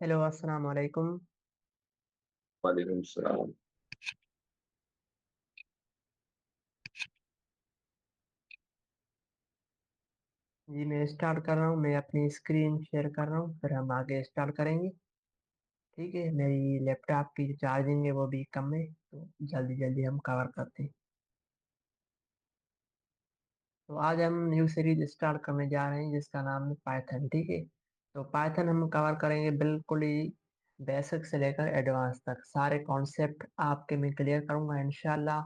Hello, अस्सलाम वालेकुम। वालेकुम सलाम। जी, मैं स्टार्ट कर रहा हूँ। मैं अपनी स्क्रीन शेयर कर रहा हूँ, फिर हम आगे स्टार्ट करेंगे। ठीक है, मेरी लैपटॉप की जो चार्जिंग है वो भी कम है, तो जल्दी जल्दी हम कवर करते हैं। तो आज हम न्यू सीरीज स्टार्ट करने जा रहे हैं जिसका नाम है पाइथन। ठीक है, तो पाइथन हम कवर करेंगे बिल्कुल ही बेसिक से लेकर एडवांस तक। सारे कॉन्सेप्ट आपके मैं क्लियर करूँगा इंशाल्लाह,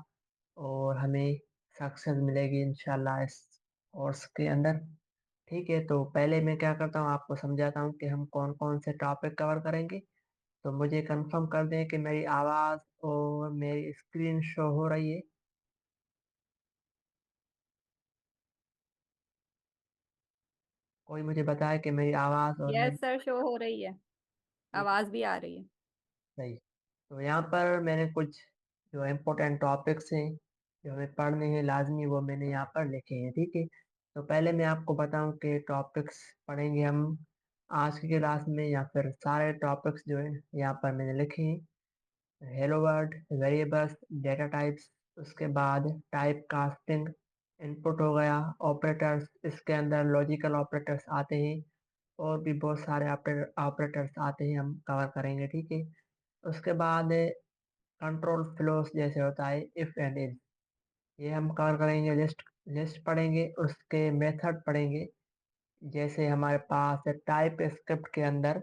और हमें सक्सेस मिलेगी इंशाल्लाह इस कोर्स के अंदर। ठीक है, तो पहले मैं क्या करता हूँ, आपको समझाता हूँ कि हम कौन कौन से टॉपिक कवर करेंगे। तो मुझे कंफर्म कर दें कि मेरी आवाज़ और मेरी स्क्रीन शो हो रही है। कोई मुझे बताए कि मेरी आवाज़ और मेरी यस सर, शो हो रही है। ठीक है। आवाज भी आ रही है। सही। तो यहाँ पर मैंने कुछ जो इम्पोर्टेंट टॉपिक्स हैं जो हमें पढ़ने हैं लाजमी, वो मैंने यहाँ पर लिखे हैं। ठीक है, तो पहले मैं आपको बताऊं कि टॉपिक्स पढ़ेंगे हम आज की क्लास में, या फिर सारे टॉपिक्स जो है यहाँ पर मैंने लिखे हैं। Hello word, variables, data types, उसके बाद टाइप कास्टिंग, इनपुट हो गया, ऑपरेटर्स, इसके अंदर लॉजिकल ऑपरेटर्स आते हैं, और भी बहुत सारे ऑपरेटर्स आते हैं, हम कवर करेंगे। ठीक है, उसके बाद कंट्रोल फ्लोस जैसे होता है इफ एंड इफ, ये हम कवर करेंगे। लिस्ट लिस्ट पढ़ेंगे, उसके मेथड पढ़ेंगे। जैसे हमारे पास टाइप स्क्रिप्ट के अंदर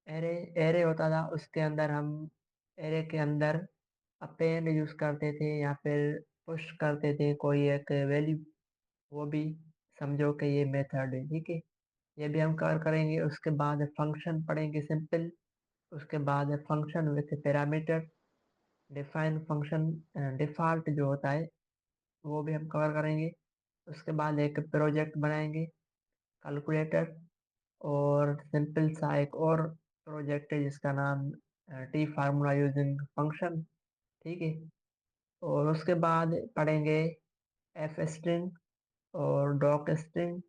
एरे एरे होता था, उसके अंदर हम एरे के अंदर अपेंड यूज करते थे या फिर पुश करते थे कोई एक वैल्यू, वो भी समझो कि ये मेथड है। ठीक है, ये भी हम कवर करेंगे। उसके बाद फंक्शन पढ़ेंगे, सिंपल। उसके बाद function with parameter, define function, default जो होता है वो भी हम कवर करेंगे। उसके बाद एक प्रोजेक्ट बनाएंगे, कैलकुलेटर। और सिंपल सा एक और प्रोजेक्ट है जिसका नाम टी फार्मूला यूजिंग फंक्शन। ठीक है, और उसके बाद पढ़ेंगे एफ स्ट्रिंग और doc string,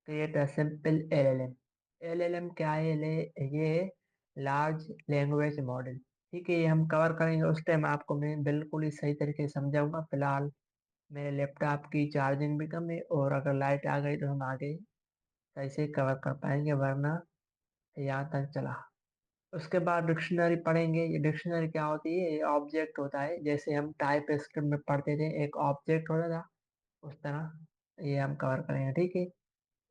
create a simple LLM. LLM क्या है? ये है लार्ज लैंग्वेज मॉडल। ठीक है, ये हम कवर करेंगे। उस टाइम आपको मैं बिल्कुल ही सही तरीके से समझाऊंगा। फिलहाल मेरे लैपटॉप की चार्जिंग भी कम है, और अगर लाइट आ गई तो हम आगे सही से कवर कर पाएंगे, वरना यहाँ तक चला। उसके बाद डिक्शनरी पढ़ेंगे। ये डिक्शनरी क्या होती है? ये ऑब्जेक्ट होता है, जैसे हम टाइप स्क्रिप्ट में पढ़ते थे एक ऑब्जेक्ट होता था, उस तरह ये हम कवर करेंगे। ठीक है,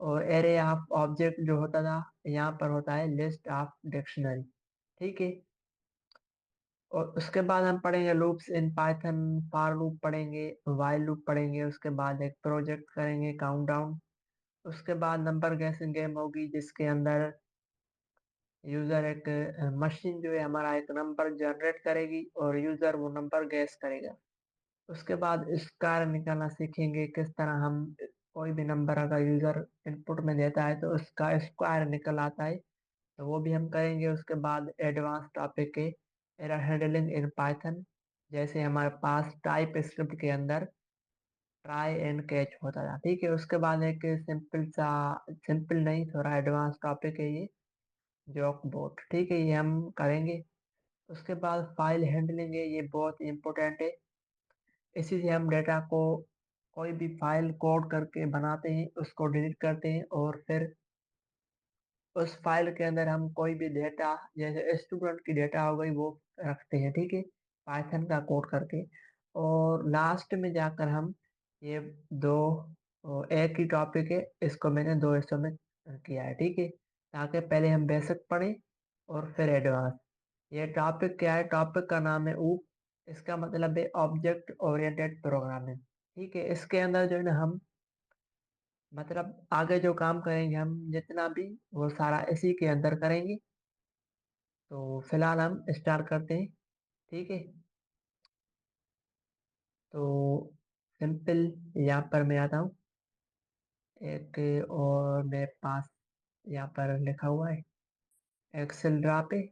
और एरे ऑफ ऑब्जेक्ट जो होता था, यहाँ पर होता है लिस्ट ऑफ डिक्शनरी। ठीक है, और उसके बाद हम पढ़ेंगे loops in Python, for loop पढ़ेंगे, व्हाइल लूप पढ़ेंगे। उसके बाद एक प्रोजेक्ट करेंगे, काउंटडाउन। उसके बाद नंबर गेसिंग गेम होगी, जिसके अंदर यूजर एक मशीन जो है हमारा एक नंबर जनरेट करेगी, और यूजर वो नंबर गैस करेगा। उसके बाद स्क्वायर निकालना सीखेंगे, किस तरह हम कोई भी नंबर अगर यूजर इनपुट में देता है तो उसका स्क्वायर निकल आता है, तो वो भी हम करेंगे। उसके बाद एडवांस टॉपिक है एरर हैंडलिंग इन पाइथन। जैसे हमारे पास टाइप स्क्रिप्ट के अंदर ट्राई एंड कैच होता था। ठीक है, उसके बाद एक सिंपल सा, सिंपल नहीं, थोड़ा एडवांस टॉपिक है ये, जॉक बोट। ठीक है, ये हम करेंगे। उसके बाद फाइल हैंडलिंग है, ये बहुत इंपॉर्टेंट है। इसी से हम डेटा को, कोई भी फाइल कोड करके बनाते हैं, उसको डिलीट करते हैं, और फिर उस फाइल के अंदर हम कोई भी डेटा, जैसे स्टूडेंट की डेटा हो गई, वो रखते हैं। ठीक है, पाइथन का कोड करके। और लास्ट में जाकर हम ये दो, एक ही टॉपिक है, इसको मैंने दो हिस्सों में किया है। ठीक है, ताकि पहले हम बेसिक पढ़ें और फिर एडवांस। ये टॉपिक क्या है? टॉपिक का नाम है ऊप। इसका मतलब है ऑब्जेक्ट ओरिएंटेड प्रोग्रामिंग। ठीक है, इसके अंदर जो है ना हम, मतलब आगे जो काम करेंगे हम जितना भी, वो सारा इसी के अंदर करेंगे। तो फिलहाल हम स्टार्ट करते हैं। ठीक है, तो सिंपल, यहाँ पर मैं आता हूँ एक, और मेरे पास यहाँ पर लिखा हुआ है एक्सेल ड्रा पे।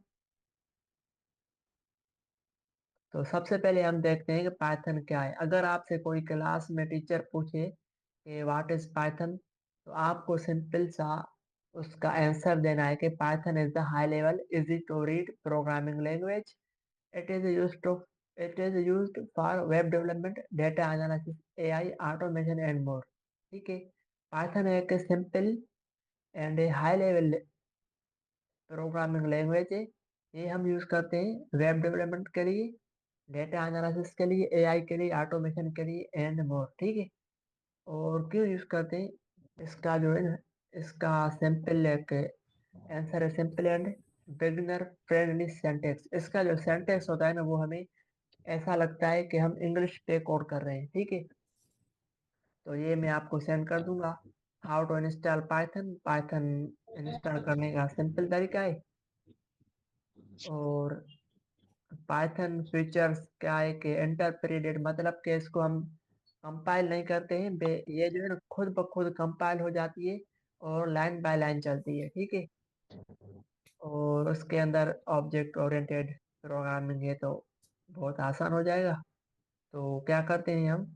तो सबसे पहले हम देखते हैं कि पाइथन क्या है। अगर आपसे कोई क्लास में टीचर पूछे कि व्हाट इज पाइथन, तो आपको सिंपल सा उसका आंसर देना है कि Python is the high level easy to read programming language. It is used to it is used for web development, data analysis, AI, automation and more. ठीक है। Python एक simple and a high level programming language है। ये हम use करते हैं web development के लिए, डेटा एनालिसिस के लिए, एआई के लिए, ऑटोमेशन के लिए एंड मोर। ठीक है। और क्यों यूज करते हैं, इसका जो है ना, इसका सिंपल एक आंसर है सिंपल एंड बिगिनर फ्रेंडली सेंटेक्स। इसका जो सेंटेक्स होता है ना, वो हमें ऐसा लगता है कि हम इंग्लिश पे कोड कर रहे हैं। ठीक है। तो ये मैं आपको सेंड कर दूंगा। How to install Python. Python install करने का सिंपल तरीका है। और पाइथन फीचर्स क्या है कि इंटरप्रेटेड, मतलब कि इसको हम कंपाइल नहीं करते हैं, ये जो है ना खुद ब खुद कंपाइल हो जाती है और लाइन बाय लाइन चलती है। ठीक है। और उसके अंदर ऑब्जेक्ट ओरिएंटेड प्रोग्रामिंग है, तो बहुत आसान हो जाएगा। तो क्या करते हैं हम,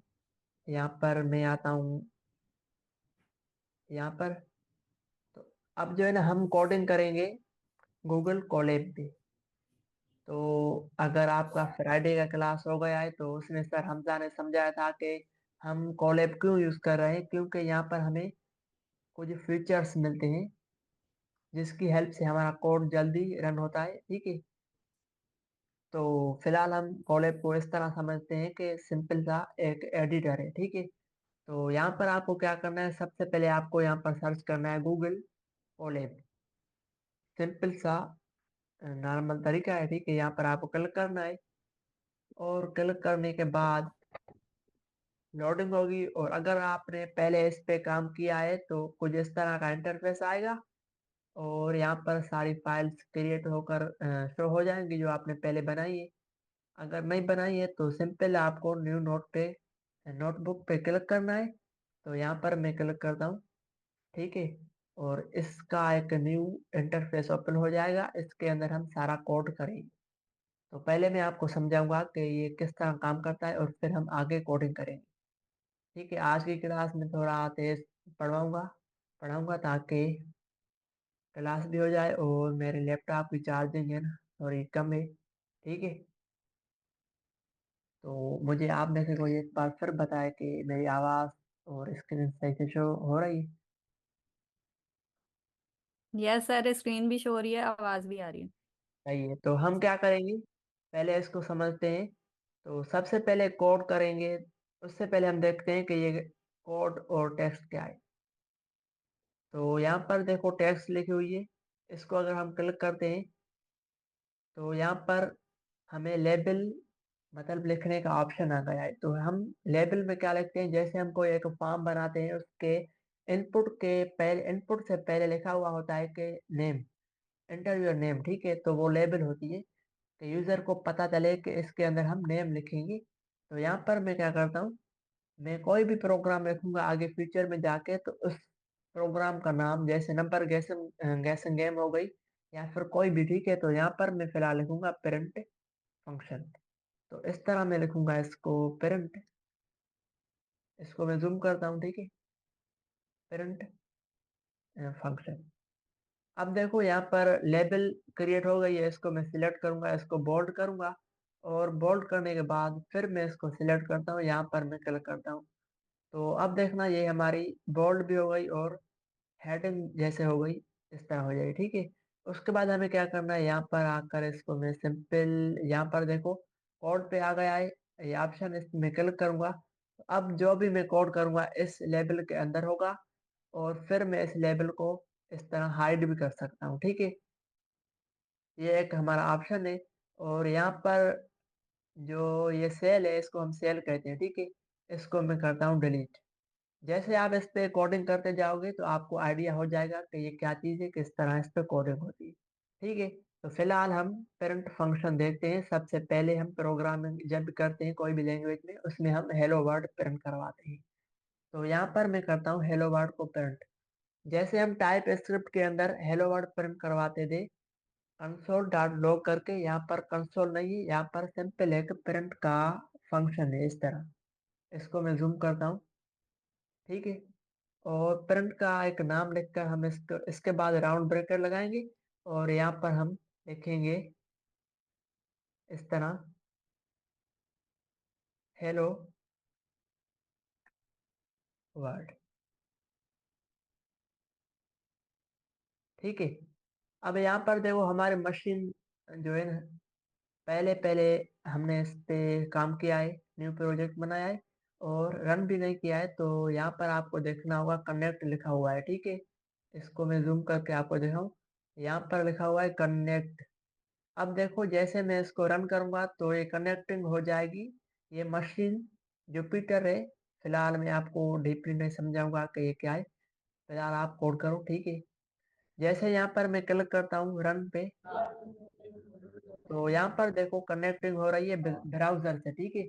यहाँ पर मैं आता हूँ यहाँ पर। तो अब जो है ना हम कोडिंग करेंगे गूगल कोलैब पे। तो अगर आपका फ्राइडे का क्लास हो गया है तो उसमें सर हमजा ने समझाया था कि हम कोलैब क्यों यूज कर रहे हैं, क्योंकि यहाँ पर हमें कुछ फीचर्स मिलते हैं जिसकी हेल्प से हमारा कोड जल्दी रन होता है। ठीक है। तो फिलहाल हम कोलैब को इस तरह समझते हैं कि सिंपल सा एक एडिटर है। ठीक है। तो यहाँ पर आपको क्या करना है, सबसे पहले आपको यहाँ पर सर्च करना है गूगल कोलैब। सिंपल सा नॉर्मल तरीका है। ठीक है। यहाँ पर आपको क्लिक करना है और क्लिक करने के बाद लोडिंग होगी। और अगर आपने पहले इस पे काम किया है तो कुछ इस तरह का इंटरफेस आएगा और यहाँ पर सारी फाइल्स क्रिएट होकर शो हो जाएंगी जो आपने पहले बनाई है। अगर नहीं बनाई है तो सिंपल आपको न्यू नोटबुक पे क्लिक करना है। तो यहाँ पर मैं क्लिक करता हूँ। ठीक है। और इसका एक न्यू इंटरफेस ओपन हो जाएगा, इसके अंदर हम सारा कोड करेंगे। तो पहले मैं आपको समझाऊंगा कि ये किस तरह काम करता है और फिर हम आगे कोडिंग करेंगे। ठीक है। आज की क्लास में थोड़ा तेज पढ़वाऊंगा पढ़ाऊंगा ताकि क्लास भी हो जाए और मेरे लैपटॉप की चार्जिंग है ना थोड़ी कम है। ठीक है। तो मुझे आप में से कोई एक बार फिर बताए कि मेरी आवाज़ और स्क्रीन सही से शो हो रही है। यस सर, स्क्रीन भी शो हो रही है, आवाज भी आ रही है। सही है। तो हम क्या करेंगे, पहले इसको समझते हैं। तो सबसे पहले कोड करेंगे, उससे पहले हम देखते हैं कि ये कोड और टेक्स्ट क्या है। तो यहाँ पर देखो टेक्स्ट लिखी हुई है, इसको अगर हम क्लिक करते हैं तो यहाँ पर हमें लेबल मतलब लिखने का ऑप्शन आ गया है। तो हम लेबल में क्या लिखते हैं, जैसे हम कोई एक फॉर्म बनाते हैं उसके इनपुट से पहले लिखा हुआ होता है कि नेम, एंटर योर नेम। ठीक है। तो वो लेबल होती है कि यूजर को पता चले कि इसके अंदर हम नेम लिखेंगे। तो यहाँ पर मैं क्या करता हूँ, मैं कोई भी प्रोग्राम लिखूंगा आगे फ्यूचर में जाके, तो उस प्रोग्राम का नाम जैसे नंबर गैसिंग गैसिंग गेम हो गई या फिर कोई भी। ठीक है। तो यहाँ पर मैं फिलहाल लिखूंगा पेरेंट फंक्शन। तो इस तरह मैं लिखूंगा इसको पेरेंट। इसको मैं जूम करता हूँ। ठीक है। Parent function. अब देखो यहाँ पर लेबल क्रिएट हो गई है, इसको मैं सिलेक्ट करूंगा, इसको बोल्ड करूंगा। और बोल्ड करने के बाद फिर मैं इसको सिलेक्ट करता हूँ, यहाँ पर मैं क्लिक करता हूँ। तो अब देखना ये हमारी बोल्ड भी हो गई और हेडिंग जैसे हो गई, इस तरह हो जाएगी। ठीक है। उसके बाद हमें क्या करना है, यहाँ पर आकर इसको मैं सिंपल, यहाँ पर देखो कोड पे आ गया है ये ऑप्शन, इसमें क्लिक करूंगा। अब जो भी मैं कोड करूंगा इस लेबल के अंदर होगा और फिर मैं इस लेबल को इस तरह हाइड भी कर सकता हूँ। ठीक है। ये एक हमारा ऑप्शन है। और यहाँ पर जो ये सेल है इसको हम सेल कहते हैं। ठीक है। इसको मैं करता हूँ डिलीट। जैसे आप इस पे कोडिंग करते जाओगे तो आपको आइडिया हो जाएगा कि ये क्या चीज़ है, किस तरह इस पे कोडिंग होती है। ठीक है। तो फिलहाल हम पेरेंट फंक्शन देखते हैं। सबसे पहले हम प्रोग्रामिंग जब भी करते हैं कोई भी लैंग्वेज में, उसमें हम हेलो वर्ड प्रिंट करवाते हैं। तो यहाँ पर मैं करता हूँ हेलो वर्ड को प्रिंट। जैसे हम टाइप स्क्रिप्ट के अंदर हेलो वर्ड प्रिंट करवाते थे कंसोल डॉट लॉग करके, यहाँ पर कंसोल नहीं है, यहाँ पर सिंपल एक प्रिंट का फंक्शन है इस तरह। इसको मैं जूम करता हूँ। ठीक है। और प्रिंट का एक नाम लिखकर हम इसको इसके बाद राउंड ब्रैकेट लगाएंगे, और यहाँ पर हम लिखेंगे इस तरह, हेलो वर्ल्ड। ठीक है। अब यहाँ पर देखो हमारे मशीन जो है ना, पहले पहले हमने इस पे काम किया है, न्यू प्रोजेक्ट बनाया है और रन भी नहीं किया है। तो यहाँ पर आपको देखना होगा कनेक्ट लिखा हुआ है। ठीक है, इसको मैं जूम करके आपको दिखाऊं। यहाँ पर लिखा हुआ है कनेक्ट। अब देखो जैसे मैं इसको रन करूंगा तो ये कनेक्टिंग हो जाएगी। ये मशीन जुपिटर है। फिलहाल मैं आपको डीपली नहीं समझाऊंगा कि ये क्या है। फिलहाल आप कोड करो। ठीक है, जैसे यहाँ पर मैं क्लिक करता हूँ रन पे, तो यहाँ पर देखो कनेक्टिंग हो रही है ब्राउजर से। ठीक है,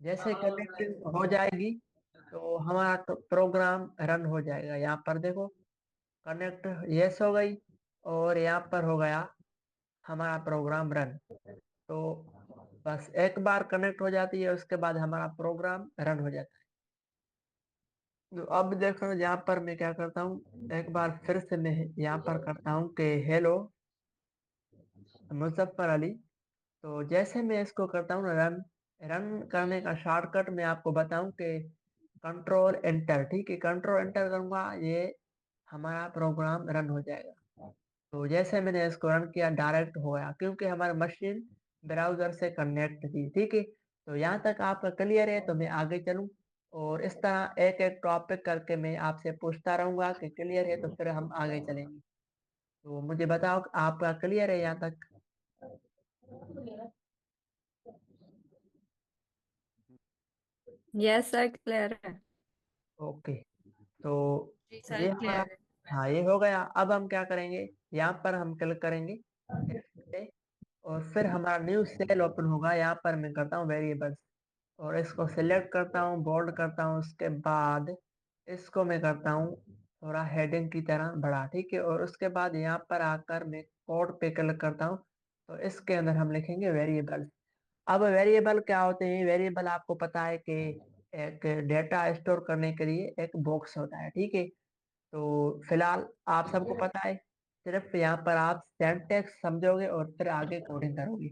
जैसे कनेक्टिंग हो जाएगी तो हमारा प्रोग्राम रन हो जाएगा। यहाँ पर देखो कनेक्ट यस हो गई, और यहाँ पर हो गया हमारा प्रोग्राम रन। तो बस एक बार कनेक्ट हो जाती है, उसके बाद हमारा प्रोग्राम रन हो जाता है। तो अब देखो यहाँ पर मैं क्या करता हूँ, एक बार फिर से मैं यहाँ पर करता हूँ कि हेलो मुजफ्फर अली। तो जैसे मैं इसको करता हूँ रन, रन करने का शॉर्टकट मैं आपको बताऊं कि कंट्रोल एंटर। ठीक है, कंट्रोल एंटर करूंगा, ये हमारा प्रोग्राम रन हो जाएगा। तो जैसे मैंने इसको रन किया डायरेक्ट हो गया, क्योंकि हमारी मशीन ब्राउजर से कनेक्ट थी। ठीक है, तो यहाँ तक आपका क्लियर है, तो मैं आगे चलूँ और इस तरह एक एक टॉपिक करके मैं आपसे पूछता रहूंगा कि क्लियर है, तो फिर हम आगे चलेंगे। तो मुझे बताओ कि आपका क्लियर है यहाँ तक? यस सर, क्लियर है। ओके। तो जी ये सर, हमारा, क्लियर है। हाँ ये हो गया। अब हम क्या करेंगे, यहाँ पर हम क्लिक करेंगे पे, और फिर हमारा न्यू सेल ओपन होगा। यहाँ पर मैं करता हूँ वेरिएबल्स, और इसको सिलेक्ट करता हूँ, बोल्ड करता हूँ। उसके बाद इसको मैं करता हूँ थोड़ा हेडिंग की तरह बड़ा। ठीक है, और उसके बाद यहाँ पर आकर मैं कोड पे क्लिक करता हूँ। तो इसके अंदर हम लिखेंगे वेरिएबल्स। अब वेरिएबल क्या होते हैं? वेरिएबल आपको पता है कि एक डेटा स्टोर करने के लिए एक बॉक्स होता है। ठीक है, तो फिलहाल आप सबको पता है, सिर्फ यहाँ पर आप सिंटैक्स समझोगे और फिर आगे कोडिंग करोगे।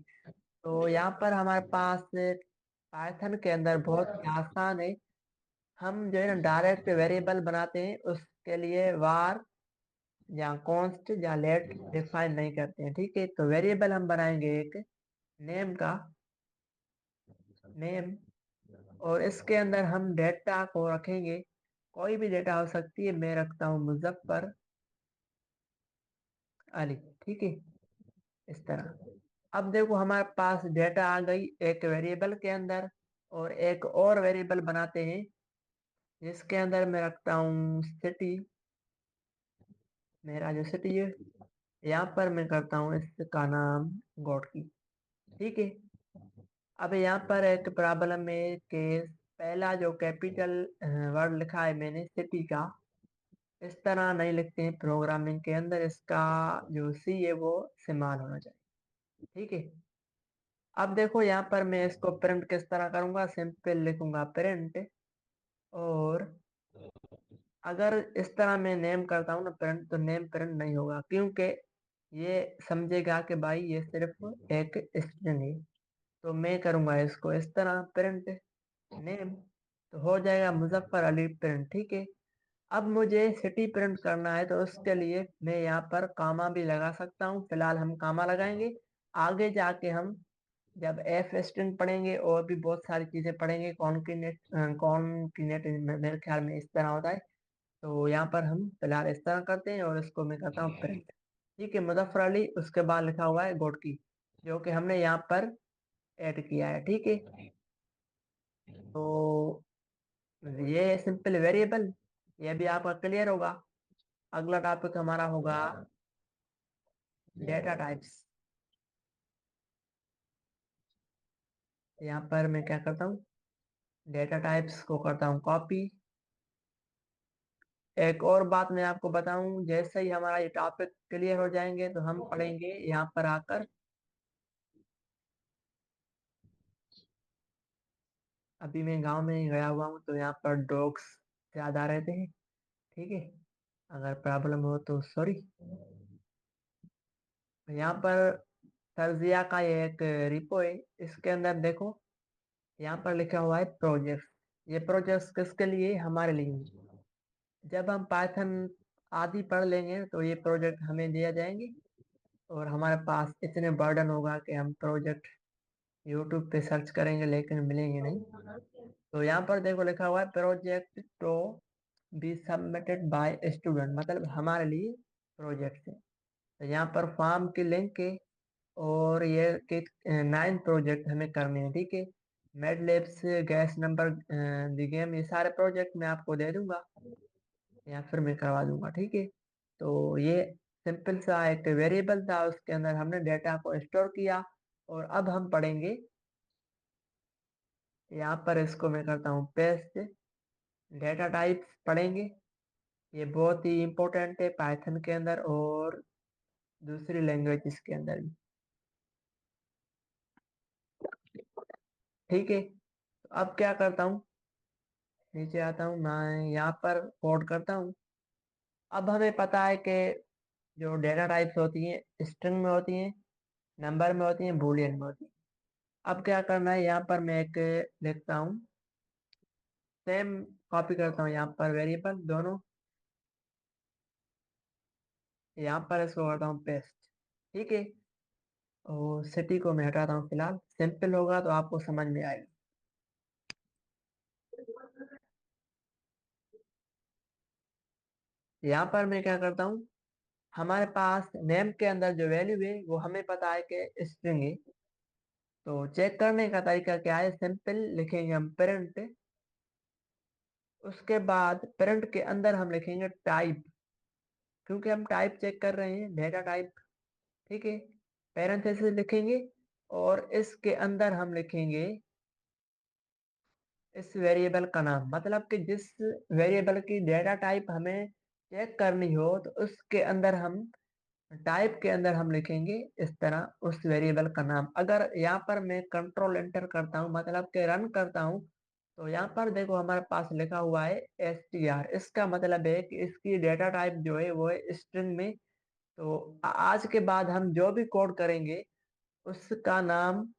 तो यहाँ पर हमारे पास पाइथन के अंदर बहुत ही आसान है। हम जो है ना डायरेक्ट वेरिएबल बनाते हैं, उसके लिए वार या कॉन्स्ट या लेट डिफाइन नहीं करते हैं। ठीक है, तो वेरिएबल हम बनाएंगे एक नेम का, नेम, और इसके अंदर हम डेटा को रखेंगे। कोई भी डेटा हो सकती है, मैं रखता हूँ मुजफ्फर अली। ठीक है, इस तरह। अब देखो हमारे पास डेटा आ गई एक वेरिएबल के अंदर, और एक और वेरिएबल बनाते हैं जिसके अंदर मैं रखता हूँ सिटी। मेरा जो सिटी है, यहाँ पर मैं करता हूँ इसका नाम गॉडकी। ठीक है, अब यहाँ पर एक प्रॉब्लम है कि पहला जो कैपिटल वर्ड लिखा है मैंने सिटी का, इस तरह नहीं लिखते हैं प्रोग्रामिंग के अंदर। इसका जो सी है वो स्मॉल होना चाहिए। ठीक है, अब देखो यहाँ पर मैं इसको प्रिंट किस तरह करूंगा, सिंपल लिखूंगा प्रिंट। और अगर इस तरह मैं नेम करता हूँ ना प्रिंट, तो नेम प्रिंट नहीं होगा, क्योंकि ये समझेगा कि भाई ये सिर्फ एक स्ट्रिंग है। तो मैं करूंगा इसको इस तरह प्रिंट नेम, तो हो जाएगा मुजफ्फर अली प्रिंट। ठीक है, अब मुझे सिटी प्रिंट करना है, तो उसके लिए मैं यहाँ पर कामा भी लगा सकता हूँ। फिलहाल हम कामा लगाएंगे। आगे जाके हम जब एफ स्ट्रिंग पढ़ेंगे और भी बहुत सारी चीजें पढ़ेंगे, कॉन्किनेट मेरे ख्याल में इस तरह होता है। तो यहाँ पर हम फिलहाल इस तरह करते हैं, और इसको मैं करता हूँ प्रिंट। ठीक है, मुजफ्फर अली, उसके बाद लिखा हुआ है गोडकी, जो कि हमने यहाँ पर ऐड किया है। ठीक है, तो ये सिंपल वेरिएबल, ये भी आपका क्लियर होगा। अगला टॉपिक हमारा होगा डेटा टाइप्स। यहाँ पर मैं क्या करता हूँ, डेटा टाइप्स को करता हूँ कॉपी। एक और बात मैं आपको बताऊं, जैसे ही हमारा ये टॉपिक क्लियर हो जाएंगे तो हम पढ़ेंगे यहाँ पर आकर। अभी मैं गांव में गया हुआ हूँ, तो यहाँ पर डॉग्स याद आ रहते हैं। ठीक है, अगर प्रॉब्लम हो तो सॉरी। यहाँ पर सर्जिया का ये एक रिपो है। इसके अंदर देखो, यहाँ पर लिखा हुआ है प्रोजेक्ट। ये प्रोजेक्ट किसके लिए? हमारे लिए। जब हम पाइथन आदि पढ़ लेंगे तो ये प्रोजेक्ट हमें दिया जाएंगे, और हमारे पास इतने बर्डन होगा कि हम प्रोजेक्ट यूट्यूब पे सर्च करेंगे लेकिन मिलेंगे नहीं। तो यहाँ पर देखो लिखा हुआ है project to be submitted by student, मतलब हमारे लिए प्रोजेक्ट है। तो यहाँ पर फॉर्म की लिंक है, और ये के 9 प्रोजेक्ट हमें करने हैं। ठीक है, मेड लैब्स, गैस नंबर, दी गेम, ये सारे प्रोजेक्ट मैं आपको दे दूंगा या फिर मैं करवा दूंगा। ठीक है, तो ये सिंपल सा एक वेरिएबल था, उसके अंदर हमने डेटा को स्टोर किया। और अब हम पढ़ेंगे, यहाँ पर इसको मैं करता हूँ पेस्ट, डेटा टाइप्स पढ़ेंगे। ये बहुत ही इंपॉर्टेंट है पाइथन के अंदर और दूसरी लैंग्वेजेस के अंदर भी। ठीक है, तो अब क्या करता हूँ, नीचे आता हूँ, मैं यहाँ पर कोड करता हूँ। अब हमें पता है कि जो डेटा टाइप्स होती हैं स्ट्रिंग में होती हैं, नंबर में होती हैं, बूलियन में होती हैं। अब क्या करना है, यहाँ पर मैं एक लिखता हूँ, सेम कॉपी करता हूँ यहाँ पर वेरिएबल दोनों, यहाँ पर इसको करता हूँ पेस्ट। ठीक है, और सिटी को मैं हटाता हूँ फिलहाल, सिंपल होगा तो आपको समझ में आएगा। यहाँ पर मैं क्या करता हूँ, हमारे पास नेम के अंदर जो वैल्यू है वो हमें पता है कि स्ट्रिंग है। तो चेक करने का तरीका क्या है, सिंपल लिखेंगे हम प्रिंट, उसके बाद प्रिंट के अंदर हम लिखेंगे टाइप, क्योंकि हम टाइप चेक कर रहे हैं, डेटा टाइप। ठीक है, पैरेंथेसिस लिखेंगे, और इसके अंदर हम लिखेंगे इस वेरिएबल का नाम, मतलब कि जिस वेरिएबल की डेटा टाइप हमें चेक करनी हो तो उसके अंदर हम टाइप के अंदर हम लिखेंगे इस तरह उस वेरिएबल का नाम। अगर यहाँ पर मैं कंट्रोल एंटर करता हूँ, मतलब कि रन करता हूँ, तो यहाँ पर देखो हमारे पास लिखा हुआ है str। इसका मतलब है कि इसकी डेटा टाइप जो है वो है स्ट्रिंग में। तो आज के बाद हम जो भी कोड करेंगे उसका नाम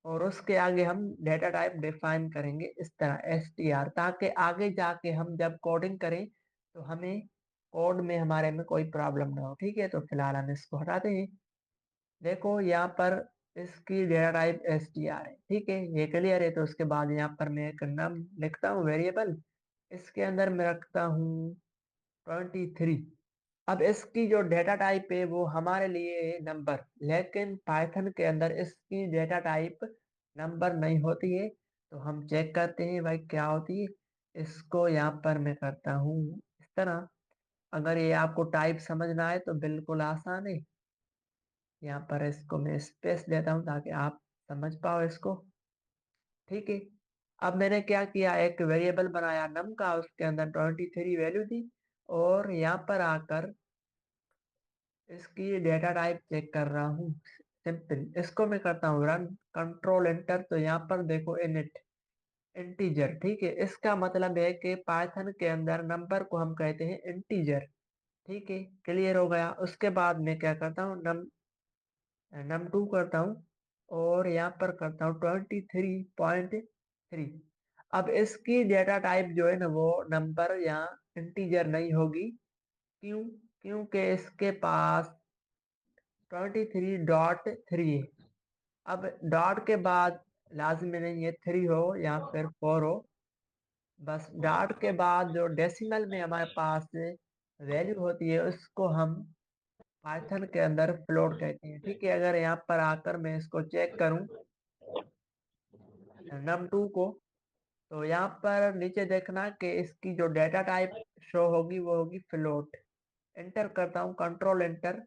और उसके आगे हम डेटा टाइप डिफाइन करेंगे इस तरह str, ताकि आगे जाके हम जब कोडिंग करें तो हमें कोड में हमारे में कोई प्रॉब्लम ना हो। ठीक है, तो फिलहाल हम इसको हटाते हैं। देखो यहाँ पर इसकी डेटा टाइप str है। ठीक है, ये क्लियर है। तो उसके बाद यहाँ पर मैं एक नाम लिखता हूँ वेरिएबल, इसके अंदर मैं रखता हूँ 23। अब इसकी जो डेटा टाइप है वो हमारे लिए है नंबर, लेकिन पाइथन के अंदर इसकी डेटा टाइप नंबर नहीं होती है। तो हम चेक करते हैं भाई क्या होती है। इसको यहाँ पर मैं करता हूँ इस तरह। अगर ये आपको टाइप समझना है तो बिल्कुल आसान है। यहाँ पर इसको मैं स्पेस देता हूँ ताकि आप समझ पाओ इसको। ठीक है, अब मैंने क्या किया, एक वेरिएबल बनाया नम का, उसके अंदर 23 वैल्यू दी, और यहाँ पर आकर इसकी डेटा टाइप चेक कर रहा हूँ। सिंपल, इसको मैं करता हूँ रन, कंट्रोल एंटर। तो यहाँ पर देखो इनिट इंटीजर। ठीक है, इसका मतलब है कि पाइथन के अंदर नंबर को हम कहते हैं इंटीजर। ठीक है, क्लियर हो गया। उसके बाद मैं क्या करता हूँ, नम टू करता हूँ, और यहाँ पर करता हूँ 23.3। अब इसकी डेटा टाइप जो है ना वो नंबर या इंटीजर नहीं होगी। क्यों? क्योंकि इसके पास 23.3 है। अब डॉट के बाद लाजमी नहीं है 3 हो या फिर 4 हो, बस डॉट के बाद जो डेसिमल में हमारे पास वैल्यू होती है उसको हम पाइथन के अंदर फ्लोट कहते हैं। ठीक है, अगर यहाँ पर आकर मैं इसको चेक करूँ नम टू को, तो यहाँ पर नीचे देखना कि इसकी जो डेटा टाइप शो होगी वो होगी फ्लोट। एंटर करता हूँ, कंट्रोल एंटर।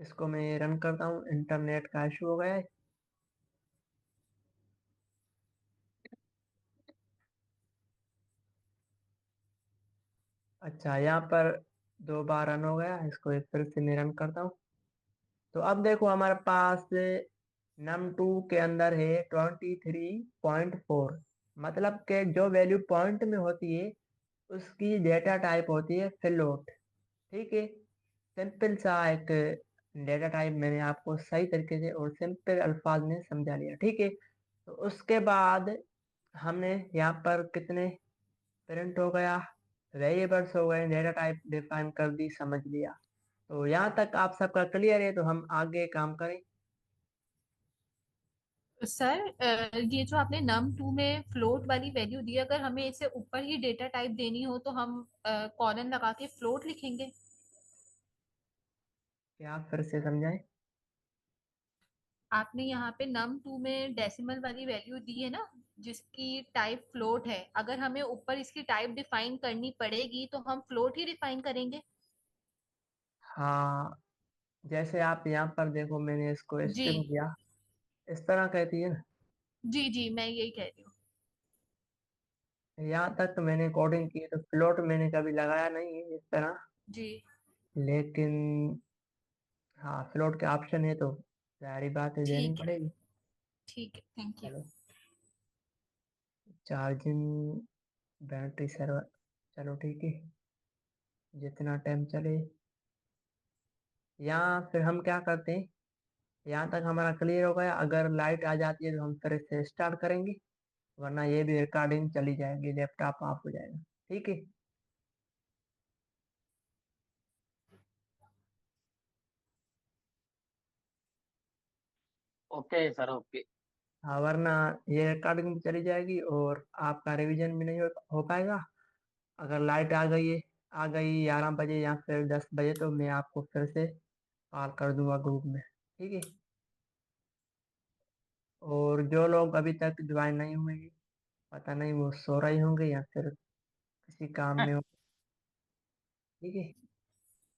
इसको मैं रन करता हूँ, इंटरनेट का इशू हो गया है। अच्छा, यहाँ पर 2 बार रन हो गया, इसको एक फिर से मैं रन करता हूँ। तो अब देखो हमारे पास num2 के अंदर है 23.4। मतलब कि जो वैल्यू पॉइंट में होती है उसकी डेटा टाइप होती है फ्लोट। ठीक है, सिंपल सा एक डेटा टाइप मैंने आपको सही तरीके से और सिंपल अल्फाज में समझा लिया। ठीक है, तो उसके बाद हमने यहाँ पर कितने प्रिंट हो गया, वेरिएबल्स हो गए, डेटा टाइप डिफाइन कर दी, समझ लिया। तो यहाँ तक आप सबका क्लियर है, तो हम आगे काम करें। सर, ये जो आपने num2 में फ्लोट वाली वैल्यू दी, अगर हमें इसे ऊपर ही डेटा टाइप देनी हो तो हम कॉलन लगा के फ्लोट लिखेंगे। क्या आप फिर से समझाएं? आपने यहाँ पे num2 में डेसिमल वाली वैल्यू दी है ना, जिसकी टाइप फ्लोट है, अगर हमें ऊपर इसकी टाइप डिफाइन करनी पड़ेगी तो हम फ्लोट ही डिफाइन करेंगे। हाँ, जैसे आप यहाँ पर देखो, मैंने इसको जी स्ट्रिंग दिया, इस तरह कहती है ना। जी जी, मैं यही कह रही हूँ। यहाँ तक तो मैंने कोडिंग की है, तो फ्लोट मैंने कभी लगाया नहीं है इस तरह। जी लेकिन हाँ, फ्लोट के ऑप्शन है तो सारी बातें देनी ठीक है। पड़ेगी। ठीक है, थैंक यू। चलो, चार्जिंग, बैटरी, सर्वर, चलो ठीक है, जितना टाइम चले। यहाँ फिर हम क्या करते हैं, यहाँ तक हमारा क्लियर हो गया। अगर लाइट आ जाती है तो हम फिर से स्टार्ट करेंगे, वरना ये भी रिकॉर्डिंग चली जाएगी, लैपटॉप ऑफ हो जाएगा। ठीक है। Okay sir, okay. हाँ, वरना ये रिकॉर्डिंग भी चली जाएगी और आपका रिवीजन भी नहीं हो पाएगा। अगर लाइट आ गई है, आ गई 11 बजे या फिर 10 बजे, तो मैं आपको फिर से कॉल कर दूंगा ग्रुप में। ठीक है। और जो लोग अभी तक ज्वाइन नहीं हुए हैं, पता नहीं वो सो रहे होंगे या फिर किसी काम में हो। ठीक है,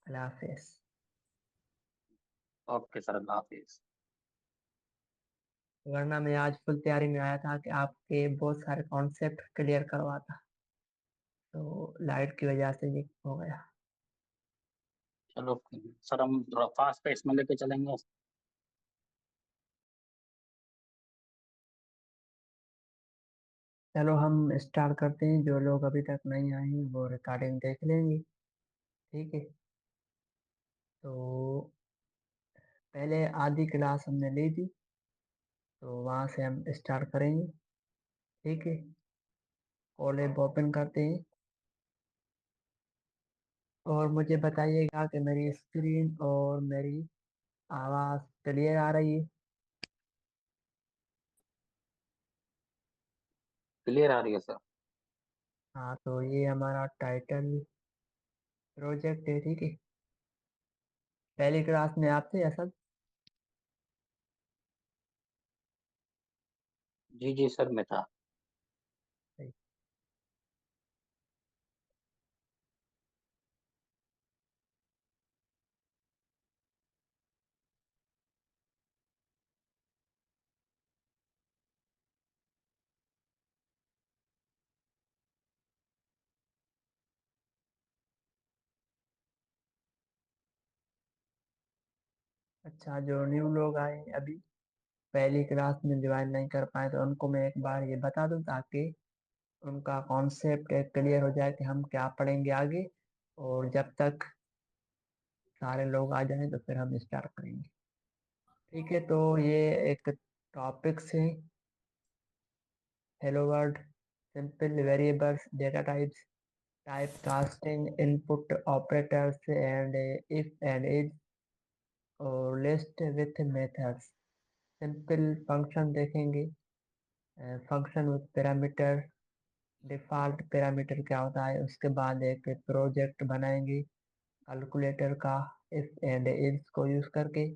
अल्लाह हाफिज। ओके सर, अल्लाह हाफिज। वरना मैं आज फुल तैयारी में आया था कि आपके बहुत सारे कॉन्सेप्ट क्लियर करवाता, तो लाइट की वजह से ये हो गया। चलो सर, हम थोड़ा फास्ट पेस में लेके चलेंगे। चलो हम स्टार्ट करते हैं, जो लोग अभी तक नहीं आए हैं वो रिकॉर्डिंग देख लेंगे। ठीक है, तो पहले आधी क्लास हमने ली थी, तो वहाँ से हम स्टार्ट करेंगे। ठीक है, कॉलेज ओपन करते हैं और मुझे बताइएगा कि मेरी स्क्रीन और मेरी आवाज़ क्लियर आ रही है। क्लियर आ रही है सर। हाँ, तो ये हमारा टाइटल प्रोजेक्ट है। ठीक है, पहली क्लास में आपसे असद। जी जी सर, मैं था। अच्छा, जो न्यू लोग आए अभी पहली क्लास में ज्वाइन नहीं कर पाए, तो उनको मैं एक बार ये बता दूं, ताकि उनका कॉन्सेप्ट क्लियर हो जाए कि हम क्या पढ़ेंगे आगे। और जब तक सारे लोग आ जाएं तो फिर हम स्टार्ट करेंगे। ठीक है, तो ये एक टॉपिक्स है, hello world, simple variables, data types, type casting, input operators and if and else, और list with methods, simple function देखेंगे, function with parameter, default parameter क्या होता है, उसके बाद एक प्रोजेक्ट बनाएंगे कैलकुलेटर का, इफ एंड इफ को यूज करके।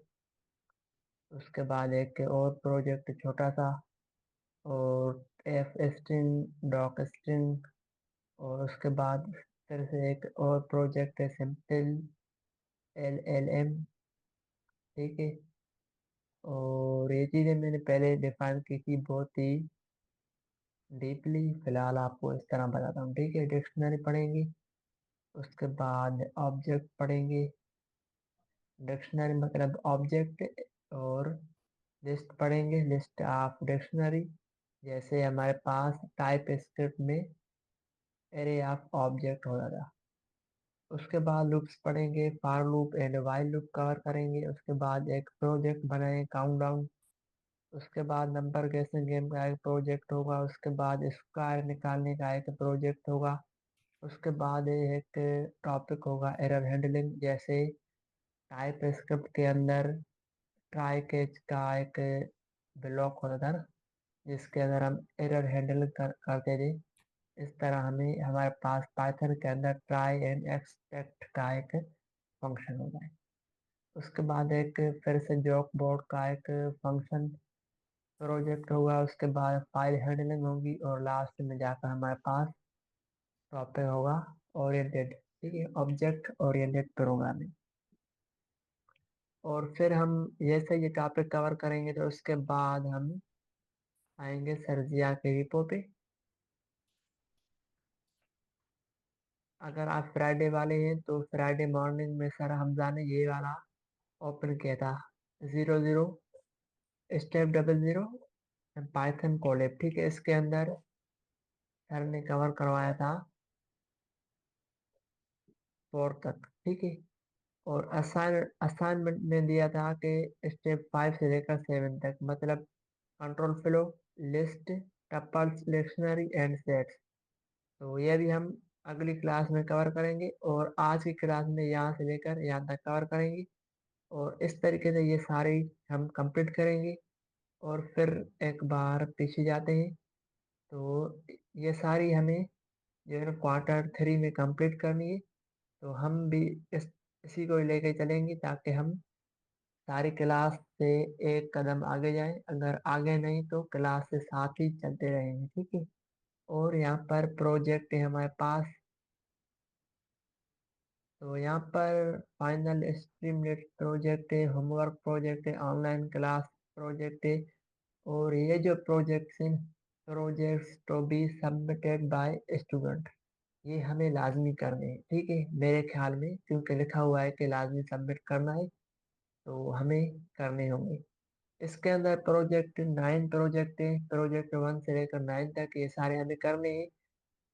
उसके बाद एक और प्रोजेक्ट छोटा सा, और एफ स्ट्रिंग, डॉक स्ट्रिंग, और उसके बाद फिर से एक और प्रोजेक्ट है सिंपल एल एल एम, ठीक है। और ये चीज़ें मैंने पहले डिफाइन की थी बहुत ही डीपली, फिलहाल आपको इस तरह बताता हूँ, ठीक है। डिक्शनरी पढ़ेंगे, उसके बाद ऑब्जेक्ट पढ़ेंगे। डिक्शनरी मतलब ऑब्जेक्ट, और लिस्ट पढ़ेंगे, लिस्ट ऑफ डिक्शनरी। जैसे हमारे पास टाइप स्क्रिप्ट में एरे ऑफ ऑब्जेक्ट होता था। उसके बाद लूप्स पढ़ेंगे, for loop and while loop cover करेंगे। उसके बाद एक प्रोजेक्ट बनाएंगे, काउंटडाउन। उसके बाद नंबर गेसिंग गेम का एक प्रोजेक्ट होगा। उसके बाद स्क्वायर निकालने का एक प्रोजेक्ट होगा। उसके बाद एक टॉपिक होगा एरर हैंडलिंग। जैसे टाइप स्क्रिप्ट के अंदर ट्राई कैच का एक ब्लॉक होता था ना, जिसके अंदर हम एरर हैंडल करते थे। इस तरह हमें हमारे पास पाइथन के अंदर ट्राई एंड एक्सपेक्ट का एक फंक्शन होता है। उसके बाद एक फिर से जॉक बोर्ड का एक फंक्शन प्रोजेक्ट होगा। उसके बाद फाइल हैंडलिंग होगी, और लास्ट में जाकर हमारे पास टॉपिक होगा ओरिएंटेड, ठीक है, ऑब्जेक्ट ओरिएंटेड प्रोग्रामिंग। और फिर हम जैसे ये टॉपिक कवर करेंगे तो उसके बाद हम आएंगे सर्जिया के रिपो पे। अगर आप फ्राइडे वाले हैं तो फ्राइडे मॉर्निंग में सर हमजा ने ये वाला ओपन किया था, 00 स्टेप 00 पाइथन कोलेब, ठीक है। इसके अंदर सर ने कवर करवाया था 4 तक, ठीक है। और असाइनमेंट में दिया था कि स्टेप 5 से लेकर 7 तक, मतलब control flow, list, tuples, dictionary and sets. तो ये भी हम अगली क्लास में कवर करेंगे, और आज की क्लास में यहाँ से लेकर यहाँ तक कवर करेंगे। और इस तरीके से ये सारे हम कंप्लीट करेंगे। और फिर एक बार पीछे जाते हैं, तो ये सारी हमें जो है ना Q3 में कंप्लीट करनी है। तो हम भी इस इसी को लेके चलेंगे, ताकि हम सारी क्लास से एक कदम आगे जाएं। अगर आगे नहीं तो क्लास से साथ ही चलते रहेंगे, ठीक है। और यहाँ पर प्रोजेक्ट है हमारे पास। तो यहाँ पर फाइनल स्ट्रीमलेट प्रोजेक्ट है, होमवर्क प्रोजेक्ट है, ऑनलाइन क्लास प्रोजेक्ट है। और ये जो प्रोजेक्ट्स हैं, projects to be submitted by student, ये हमें लाजमी करने हैं, ठीक है, मेरे ख्याल में, क्योंकि लिखा हुआ है कि लाजमी सबमिट करना है, तो हमें करने होंगे। इसके अंदर प्रोजेक्ट 9 प्रोजेक्ट है, प्रोजेक्ट 1 से लेकर 9 तक, ये सारे हमें करने हैं।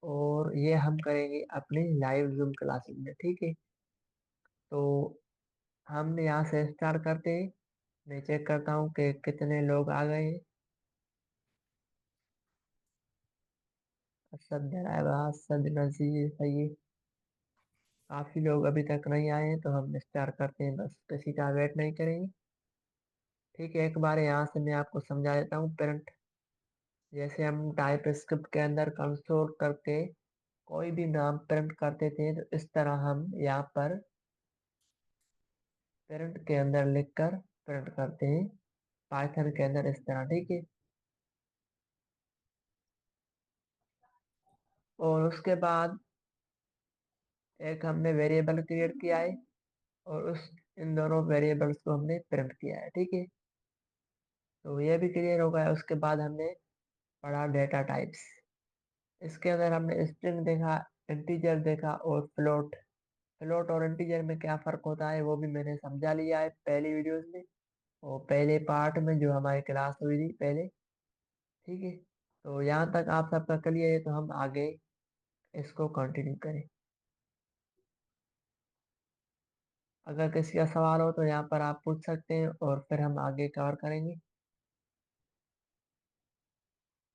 और ये हम करेंगे अपनी लाइव जूम क्लासेस में, ठीक है। तो हम यहाँ से स्टार्ट करते हैं। मैं चेक करता हूँ कि कितने लोग आ गए हैं। असद डराइवा, असद नज़ीर, सही। काफ़ी लोग अभी तक नहीं आए हैं, तो हम स्टार्ट करते हैं, बस किसी का वेट नहीं करेंगे। ठीक है, एक बार यहाँ से मैं आपको समझा देता हूँ प्रिंट। जैसे हम टाइप स्क्रिप्ट के अंदर कंसोल करके कोई भी नाम प्रिंट करते थे, तो इस तरह हम यहाँ पर प्रिंट के अंदर लिखकर प्रिंट करते हैं, पाइथन के अंदर इस तरह, ठीक है। और उसके बाद एक हमने वेरिएबल क्रिएट किया है, और उस इन दोनों वेरिएबल्स को हमने प्रिंट किया है, ठीक है। तो ये भी क्लियर हो गया। उसके बाद हमने पढ़ा डेटा टाइप्स। इसके अंदर हमने स्ट्रिंग देखा, इंटीजर देखा, और फ्लोट। फ्लोट और इंटीजर में क्या फ़र्क होता है वो भी मैंने समझा लिया है पहली वीडियोस में, और पहले पार्ट में जो हमारी क्लास हुई थी पहले, ठीक है। तो यहाँ तक आप सबका क्लियर है, तो हम आगे इसको कंटिन्यू करें। अगर किसी का सवाल हो तो यहाँ पर आप पूछ सकते हैं, और फिर हम आगे कवर करेंगे।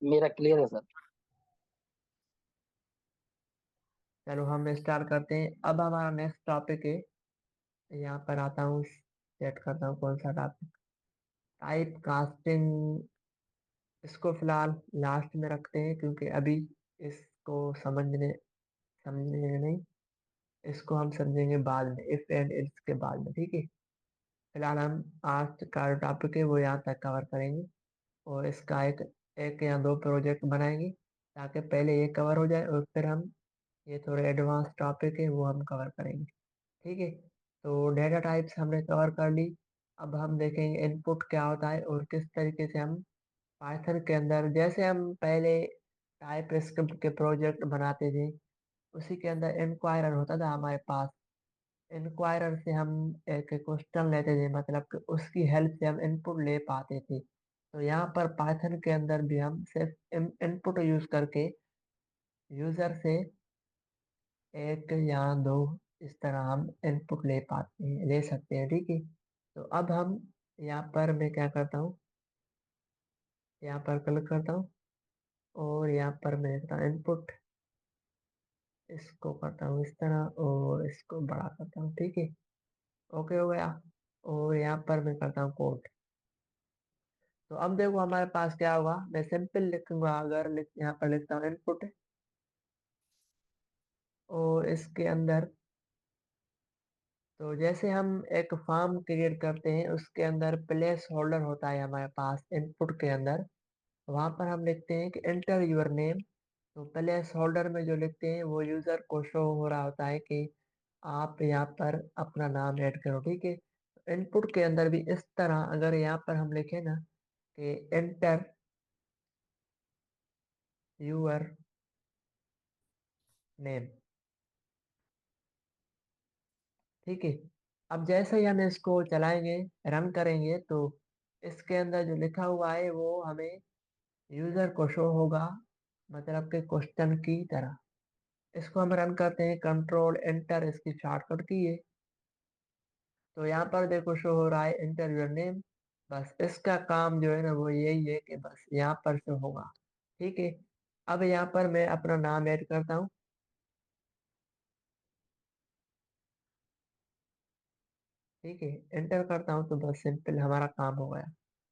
मेरा क्लियर है सर। चलो हम स्टार्ट करते हैं। अब हमारा नेक्स्ट टॉपिक है, यहाँ पर आता हूँ, सेट करता हूँ कौन सा टॉपिक, टाइप कास्टिंग। इसको फिलहाल लास्ट में रखते हैं, क्योंकि अभी इसको समझने में नहीं, इसको हम समझेंगे बाद में, इफ एंड इल्स के बाद में, ठीक है। फिलहाल हम आज का टॉपिक है वो यहाँ तक कवर करेंगे, और इसका एक एक या दो प्रोजेक्ट बनाएंगे, ताकि पहले ये कवर हो जाए, और फिर हम ये थोड़े एडवांस टॉपिक है वो हम कवर करेंगे, ठीक है। तो डेटा टाइप्स हमने कवर कर ली। अब हम देखेंगे इनपुट क्या होता है और किस तरीके से हम पाइथन के अंदर, जैसे हम पहले टाइप स्क्रिप्ट के प्रोजेक्ट बनाते थे, उसी के अंदर इंक्वायरर होता था हमारे पास। इंक्वायरर से हम एक क्वेश्चन लेते थे, मतलब कि उसकी हेल्प से हम इनपुट ले पाते थे। तो यहाँ पर पाइथन के अंदर भी हम सिर्फ इनपुट यूज करके यूजर से एक या दो, इस तरह हम इनपुट ले पाते हैं, ले सकते हैं, ठीक है। तो अब हम यहाँ पर मैं क्या करता हूँ, यहाँ पर क्लिक करता हूँ और यहाँ पर मैं लिखता हूँ इनपुट, इसको करता हूँ इस तरह और इसको बड़ा करता हूँ, ठीक है। ओके हो गया। और यहाँ पर मैं करता हूँ कोड। तो अब देखो हमारे पास क्या होगा, मैं सिंपल लिखूंगा, अगर यहाँ पर लिखता हूँ इनपुट और इसके अंदर, तो जैसे हम एक फॉर्म क्रिएट करते हैं उसके अंदर प्लेस होल्डर होता है हमारे पास इनपुट के अंदर, वहां पर हम लिखते हैं कि एंटर यूर नेम। तो प्लेस होल्डर में जो लिखते हैं वो यूजर को शो हो रहा होता है कि आप यहाँ पर अपना नाम ऐड करो, ठीक है। इनपुट के अंदर भी इस तरह अगर यहाँ पर हम लिखें ना कि एंटर यूर नेम, ठीक है। अब जैसे ही हम इसको चलाएंगे, रन करेंगे, तो इसके अंदर जो लिखा हुआ है वो हमें यूजर को शो होगा, मतलब कि क्वेश्चन की तरह। इसको हम रन करते हैं, कंट्रोल एंटर इसकी शॉर्टकट की है। तो यहाँ पर देखो शो हो रहा है एंटर योर नेम। बस इसका काम जो है ना वो यही है कि बस यहाँ पर शो होगा, ठीक है। अब यहाँ पर मैं अपना नाम ऐड करता हूँ, ठीक है। एंटर करता हूँ तो बस सिंपल हमारा काम हो गया।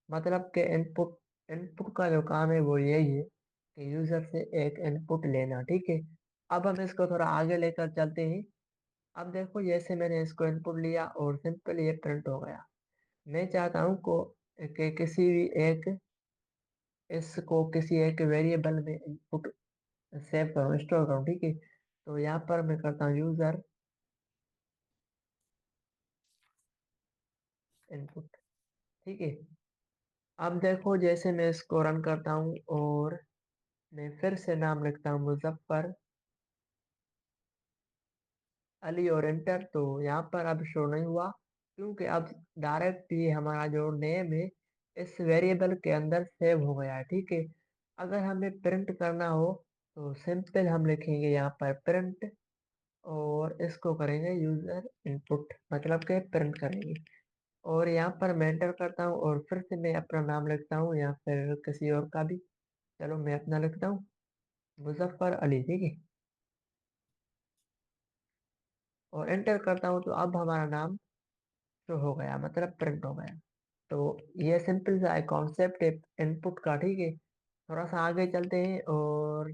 मतलब कि इनपुट इनपुट का जो काम है वो यही है कि यूजर से एक इनपुट लेना, ठीक है। अब हम इसको थोड़ा आगे लेकर चलते हैं। अब देखो जैसे मैंने इसको इनपुट लिया और सिंपल ये प्रिंट हो गया। मैं चाहता हूँ कि किसी भी एक, इसको किसी एक वेरिएबल में इनपुट सेव करूँ, स्टोर करूँ, ठीक है। तो यहाँ पर मैं करता हूँ यूजर इनपुट, ठीक है। अब देखो जैसे मैं इसको रन करता हूँ और मैं फिर से नाम लिखता हूँ मुजफ्फर अली और एंटर, तो यहाँ पर अब शो नहीं हुआ, क्योंकि अब डायरेक्ट ये हमारा जो नेम है इस वेरिएबल के अंदर सेव हो गया है, ठीक है। अगर हमें प्रिंट करना हो तो सिंपल हम लिखेंगे यहाँ पर प्रिंट और इसको करेंगे यूजर इनपुट, मतलब के प्रिंट करेंगे। और यहाँ पर मैं एंटर करता हूँ और फिर से मैं अपना नाम लिखता हूँ या फिर किसी और का भी। चलो मैं अपना लिखता हूँ मुजफ्फर अली, ठीक है। और एंटर करता हूँ तो अब हमारा नाम शो हो गया, मतलब प्रिंट हो गया। तो ये सिंपल सा है कॉन्सेप्ट इनपुट का, ठीक है। थोड़ा सा आगे चलते हैं और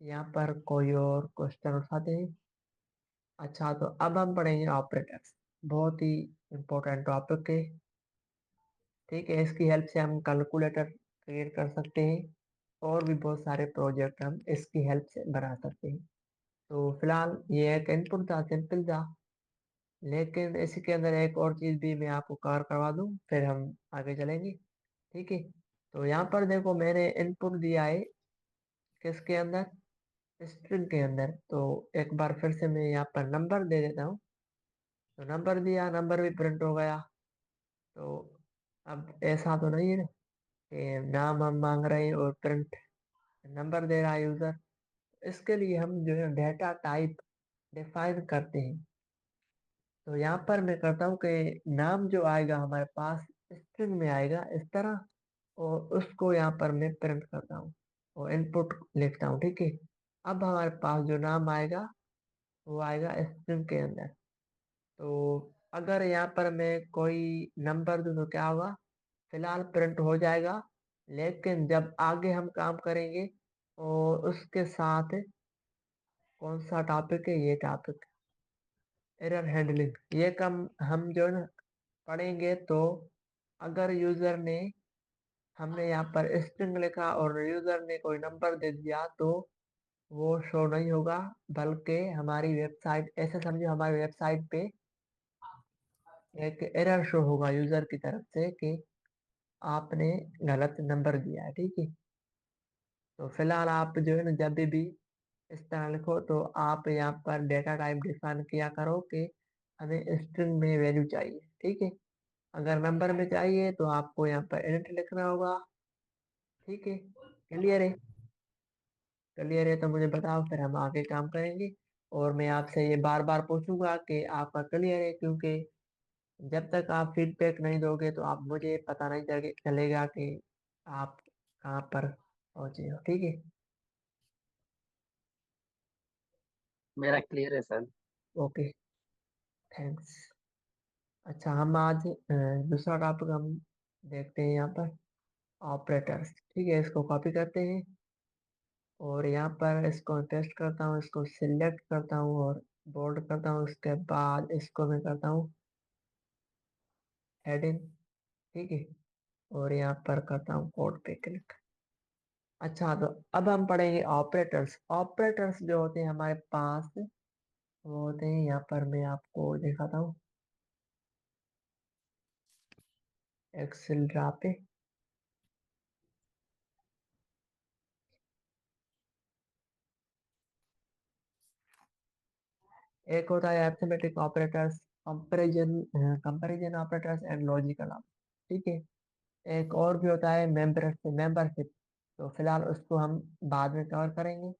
यहाँ पर कोई और क्वेश्चन उठाते हैं। अच्छा, तो अब हम पढ़ेंगे ऑपरेटर्स, बहुत ही इम्पोर्टेंट टॉपिक है, ठीक है। इसकी हेल्प से हम कैलकुलेटर क्रिएट कर सकते हैं और भी बहुत सारे प्रोजेक्ट हम इसकी हेल्प से बना सकते हैं। तो फिलहाल ये एक इनपुट था, सिंपल था, लेकिन इसी के अंदर एक और चीज़ भी मैं आपको कवर करवा दूँ, फिर हम आगे चलेंगे, ठीक है। तो यहाँ पर देखो मैंने इनपुट दिया है किसके अंदर, स्ट्रिंग के अंदर। तो एक बार फिर से मैं यहाँ पर नंबर दे देता हूँ। तो नंबर दिया, नंबर भी प्रिंट हो गया। तो अब ऐसा तो नहीं है ना कि नाम हम मांग रहे हैं और प्रिंट नंबर दे रहा है यूजर। इसके लिए हम जो है डेटा टाइप डिफाइन करते हैं। तो यहाँ पर मैं करता हूँ कि नाम जो आएगा हमारे पास स्ट्रिंग में आएगा इस तरह, और उसको यहाँ पर मैं प्रिंट करता हूँ और इनपुट लिखता हूँ, ठीक है। अब हमारे पास जो नाम आएगा वो आएगा स्ट्रिंग के अंदर। तो अगर यहाँ पर मैं कोई नंबर दूँ तो क्या होगा, फिलहाल प्रिंट हो जाएगा, लेकिन जब आगे हम काम करेंगे और उसके साथ कौन सा टॉपिक है, ये टॉपिक एरर हैंडलिंग, ये कम हम जो है ना पढ़ेंगे। तो अगर यूजर ने, हमने यहाँ पर स्ट्रिंग लिखा और यूजर ने कोई नंबर दे दिया तो वो शो नहीं होगा, बल्कि हमारी वेबसाइट, ऐसे समझो हमारी वेबसाइट पे एक एरर शो होगा यूजर की तरफ से कि आपने गलत नंबर दिया है, ठीक है। तो फिलहाल आप जो है ना जब भी इस तरह लिखो तो आप यहाँ पर डेटा टाइप डिफाइन किया करो कि हमें स्ट्रिंग में वैल्यू चाहिए, ठीक है। अगर नंबर में चाहिए तो आपको यहाँ पर इंट लिखना होगा, ठीक है। क्लियर है? क्लियर है तो मुझे बताओ, फिर हम आगे काम करेंगे। और मैं आपसे ये बार बार पूछूंगा कि आपका क्लियर है, क्योंकि जब तक आप फीडबैक नहीं दोगे तो आप मुझे पता नहीं चलेगा कि आप कहाँ पर पहुंचे हो, ठीक है। मेरा क्लियर है सर। Okay, thanks. अच्छा, हम आज दूसरा टॉपिक हम देखते हैं यहाँ पर ऑपरेटर्स, ठीक है। इसको कॉपी करते हैं और यहाँ पर इसको टेस्ट करता हूँ, इसको सिलेक्ट करता हूँ और बोल्ड करता हूँ। उसके बाद इसको मैं करता हूँ हेडिंग, ठीक है। और यहाँ पर करता हूँ कोड पे क्लिक। अच्छा, तो अब हम पढ़ेंगे ऑपरेटर्स। ऑपरेटर्स जो होते हैं हमारे पास वो होते हैं, यहाँ पर मैं आपको दिखाता हूँ एक्सेल ड्रा पे। एक होता है arithmetic operators, comparison comparison operators and logical operators, ठीक है। एक और भी होता है मेंबरशिप। तो फिलहाल उसको हम बाद में कवर करेंगे।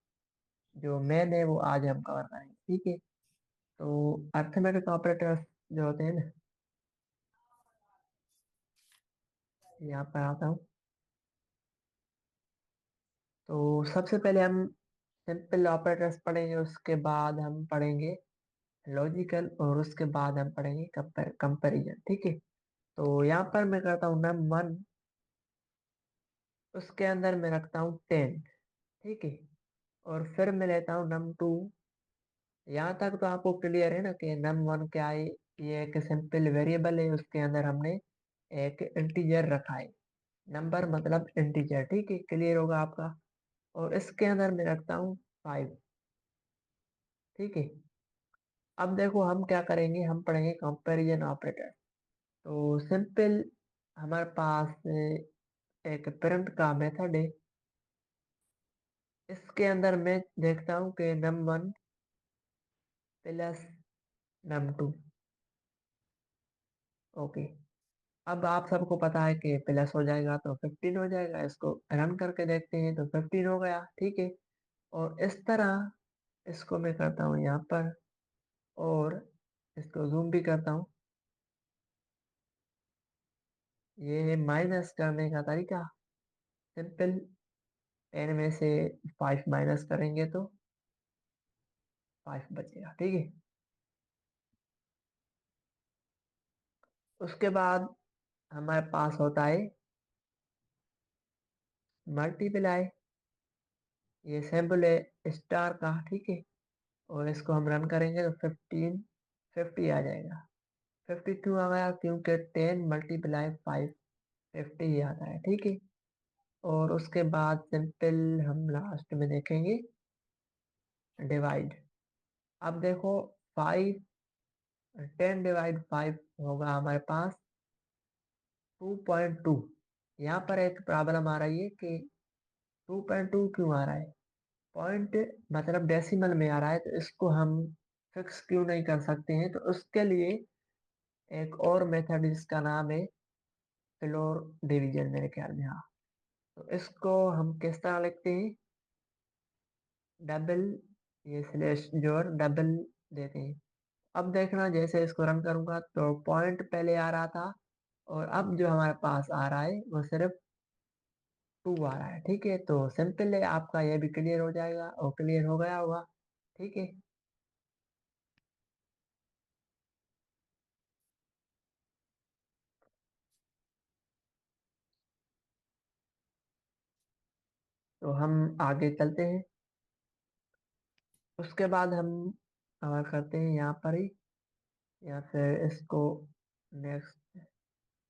जो मेन है वो आज हम कवर करेंगे, ठीक है। तो अरिथमेटिक ऑपरेटर्स जो होते हैं ना, यहाँ पर आता हूँ। तो सबसे पहले हम सिंपल ऑपरेटर्स पढ़ेंगे, उसके बाद हम पढ़ेंगे लॉजिकल, और उसके बाद हम पढ़ेंगे कंपैरिजन, ठीक है। तो यहाँ पर मैं करता हूँ num1, उसके अंदर मैं रखता हूँ 10, ठीक है। और फिर मैं लेता हूँ num2। यहाँ तक तो आपको क्लियर है ना कि num1 क्या है। ये एक सिंपल वेरिएबल है, उसके अंदर हमने एक इंटीजर रखा है। नंबर मतलब इंटीजर, ठीक है। क्लियर होगा आपका। और इसके अंदर मैं रखता हूँ 5, ठीक है। अब देखो हम क्या करेंगे, हम पढ़ेंगे कंपैरिजन ऑपरेटर। तो सिंपल हमारे पास एक प्रिंट का मेथड है। इसके अंदर मैं देखता हूँ कि num1 प्लस num2, ओके। अब आप सबको पता है कि प्लस हो जाएगा तो 15 हो जाएगा। इसको रन करके देखते हैं तो 15 हो गया, ठीक है। और इस तरह इसको मैं करता हूँ यहाँ पर, और इसको जूम भी करता हूँ। ये है माइनस करने का तरीका, सिंपल। 10 में से 5 माइनस करेंगे तो 5 बचेगा, ठीक है। उसके बाद हमारे पास होता है मल्टीप्लाई। ये सैम्पल है स्टार का, ठीक है। और इसको हम रन करेंगे तो 50 आ जाएगा। 50 क्यों आ गया? क्योंकि 10 × 5 50 ही आता है, ठीक है। और उसके बाद सिंपल हम लास्ट में देखेंगे डिवाइड। अब देखो 5, 10/5 होगा हमारे पास 2.2। यहाँ पर एक प्रॉब्लम आ रही है कि 2.2 क्यों आ रहा है। पॉइंट मतलब डेसिमल में आ रहा है, तो इसको हम फिक्स क्यों नहीं कर सकते हैं। तो उसके लिए एक और मेथड जिसका नाम है फ्लोर डिवीजन, मेरे ख्याल में, हाँ। तो इसको हम किस तरह लिखते हैं, डबल, ये स्लैश जोड़ डबल देते हैं। अब देखना जैसे इसको रन करूंगा तो पॉइंट पहले आ रहा था, और अब जो हमारे पास आ रहा है वो सिर्फ 2 आ रहा है, ठीक है। तो सिंपल है, आपका ये भी क्लियर हो जाएगा और क्लियर हो गया होगा, ठीक है। तो हम आगे चलते हैं। उसके बाद हम करते हैं यहाँ पर ही, या फिर इसको नेक्स्ट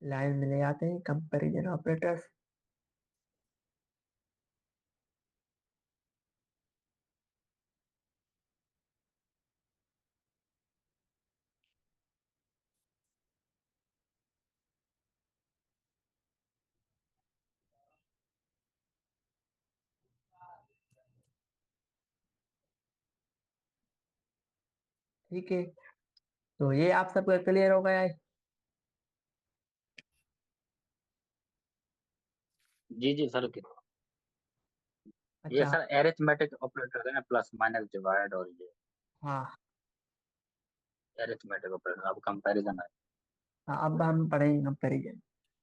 लाइन में ले आते हैं कंपैरिजन ऑपरेटर्स। ठीक है, तो ये आप सबका क्लियर हो गया है। जी जी सर। ये अच्छा। सर एरिथमेटिक ऑपरेटर है ना, प्लस माइनस डिवाइड, और ये हाँ एरिथमेटिक ऑपरेटर, अब कंपैरिजन है। हाँ, अब हम पढ़ेंगे कंपेरिजन।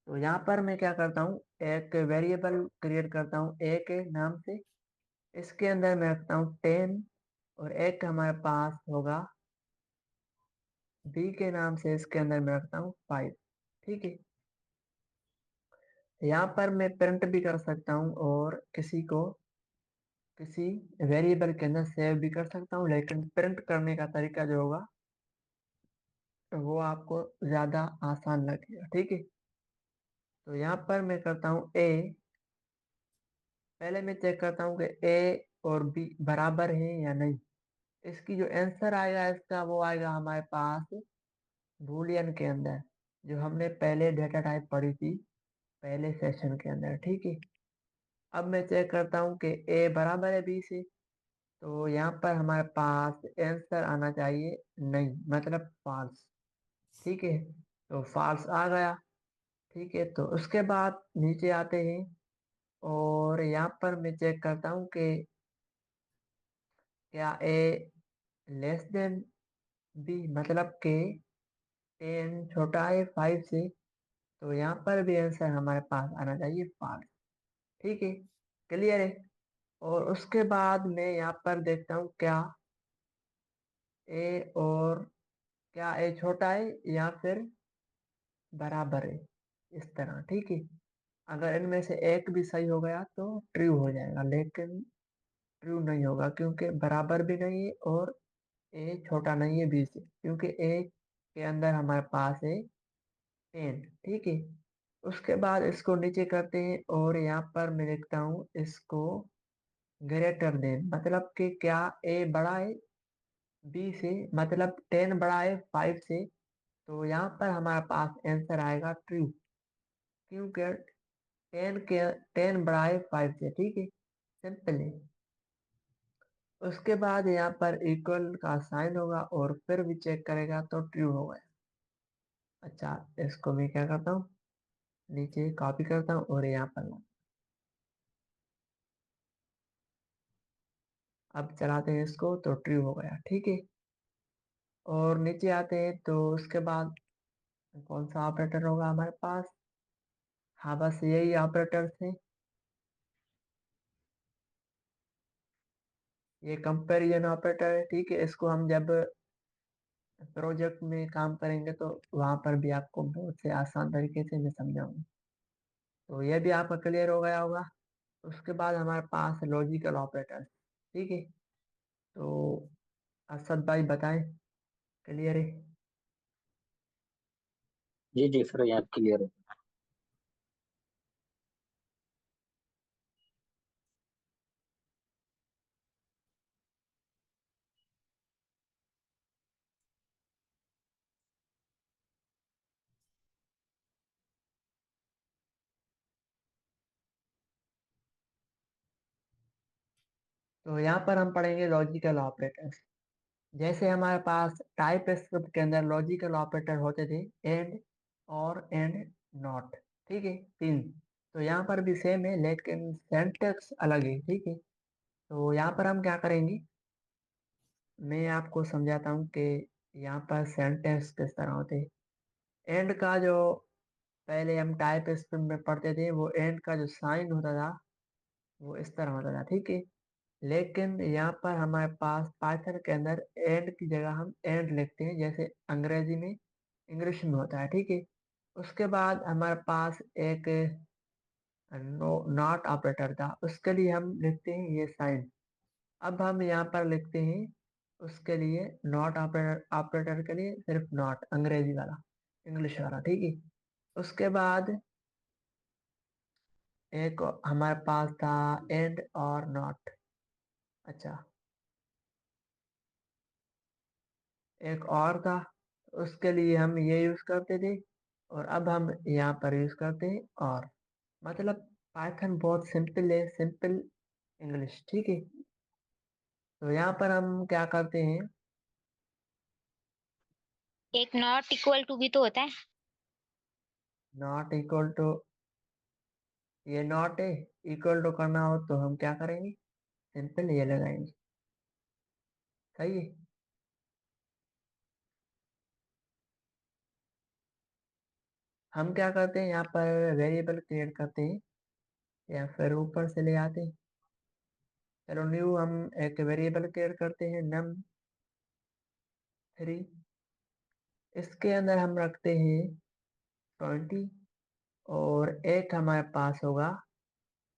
तो यहाँ पर मैं क्या करता हूँ, एक वेरिएबल क्रिएट करता हूँ ए के नाम से। इसके अंदर मैं रखता हूँ 10, और एक हमारे पास होगा बी के नाम से, इसके अंदर मैं रखता हूँ 5। ठीक है, यहाँ पर मैं प्रिंट भी कर सकता हूँ और किसी वेरिएबल के अंदर सेव भी कर सकता हूँ, लेकिन प्रिंट करने का तरीका जो होगा तो वो आपको ज़्यादा आसान लगेगा। ठीक है, तो यहाँ पर मैं करता हूँ ए। पहले मैं चेक करता हूँ कि ए और बी बराबर है या नहीं। इसकी जो आंसर आएगा इसका, वो आएगा हमारे पास बूलियन के अंदर, जो हमने पहले डेटा टाइप पढ़ी थी पहले सेशन के अंदर। ठीक है, अब मैं चेक करता हूँ कि ए बराबर है बी से, तो यहाँ पर हमारे पास आंसर आना चाहिए नहीं, मतलब फॉल्स। ठीक है, तो फॉल्स आ गया। ठीक है, तो उसके बाद नीचे आते हैं, और यहाँ पर मैं चेक करता हूँ कि क्या ए लेस देन बी, मतलब के 10 छोटा है 5 से, तो यहाँ पर भी आंसर हमारे पास आना चाहिए 5। ठीक है, क्लियर है। और उसके बाद मैं यहाँ पर देखता हूँ और क्या ए छोटा है या फिर बराबर है, इस तरह। ठीक है, अगर इनमें से एक भी सही हो गया तो ट्रू हो जाएगा, लेकिन ट्रू नहीं होगा क्योंकि बराबर भी नहीं है और ए छोटा नहीं है बी से, क्योंकि ए के अंदर हमारे पास है 10। ठीक है, उसके बाद इसको नीचे करते हैं, और यहाँ पर मैं लिखता हूँ इसको ग्रेटर देन, मतलब कि क्या ए बड़ा है बी से, मतलब 10 बड़ा है 5 से, तो यहाँ पर हमारे पास आंसर आएगा ट्रू, क्योंकि 10 बड़ा है 5 से। ठीक है, सिंपल है। उसके बाद यहाँ पर इक्वल का साइन होगा, और फिर भी चेक करेगा तो ट्रू होगा। अच्छा, इसको मैं क्या करता हूँ, नीचे कॉपी करता हूँ और यहाँ पर अब चलाते हैं इसको तो ट्रू हो गया। ठीक है, और नीचे आते हैं तो उसके बाद कौन सा ऑपरेटर होगा हमारे पास। हाँ, बस यही ऑपरेटर थे। ये कंपैरिजन ऑपरेटर है। ठीक है, इसको हम जब प्रोजेक्ट में काम करेंगे तो वहां पर भी आपको बहुत से आसान तरीके से मैं समझाऊंगा। तो ये भी आपका क्लियर हो गया होगा। उसके बाद हमारे पास लॉजिकल ऑपरेटर। ठीक है, तो असद भाई बताएं, क्लियर है। जी जी सर, यहाँ क्लियर है। तो यहाँ पर हम पढ़ेंगे लॉजिकल ऑपरेटर्स। जैसे हमारे पास टाइप स्क्रिप्ट के अंदर लॉजिकल ऑपरेटर होते थे एंड, और एंड, नॉट। ठीक है, तीन। तो यहाँ पर भी सेम है, लेकिन सिंटैक्स अलग है। ठीक है, तो यहाँ पर हम क्या करेंगे, मैं आपको समझाता हूँ कि यहाँ पर सिंटैक्स किस तरह होते हैं। एंड का जो पहले हम टाइप स्क्रिप्ट में पढ़ते थे, वो एंड का जो साइन होता था वो इस तरह होता था। ठीक है, लेकिन यहाँ पर हमारे पास पाइथन के अंदर एंड की जगह हम एंड लिखते हैं, जैसे अंग्रेजी में इंग्लिश में होता है। ठीक है, उसके बाद हमारे पास एक नॉट ऑपरेटर था, उसके लिए हम लिखते हैं ये साइन। अब हम यहाँ पर लिखते हैं उसके लिए नॉट ऑपरेटर, ऑपरेटर के लिए सिर्फ नॉट, अंग्रेजी वाला, इंग्लिश वाला। ठीक है, उसके बाद एक हमारे पास था एंड और नॉट। अच्छा, एक और था, उसके लिए हम ये यूज करते थे, और अब हम यहाँ पर यूज करते हैं और, मतलब पाइथन बहुत सिंपल है, सिंपल इंग्लिश। ठीक है, तो यहाँ पर हम क्या करते हैं, एक नॉट इक्वल टू भी तो होता है। नॉट इक्वल टू, ये नॉट है, इक्वल टू करना हो तो हम क्या करेंगे, सिंपल ये लगाएंगे। सही है। हम क्या करते हैं, यहाँ पर वेरिएबल क्रिएट करते हैं या फिर ऊपर से ले आते हैं। चलो न्यू हम एक वेरिएबल क्रिएट करते हैं num3। इसके अंदर हम रखते हैं 20 और एक हमारे पास होगा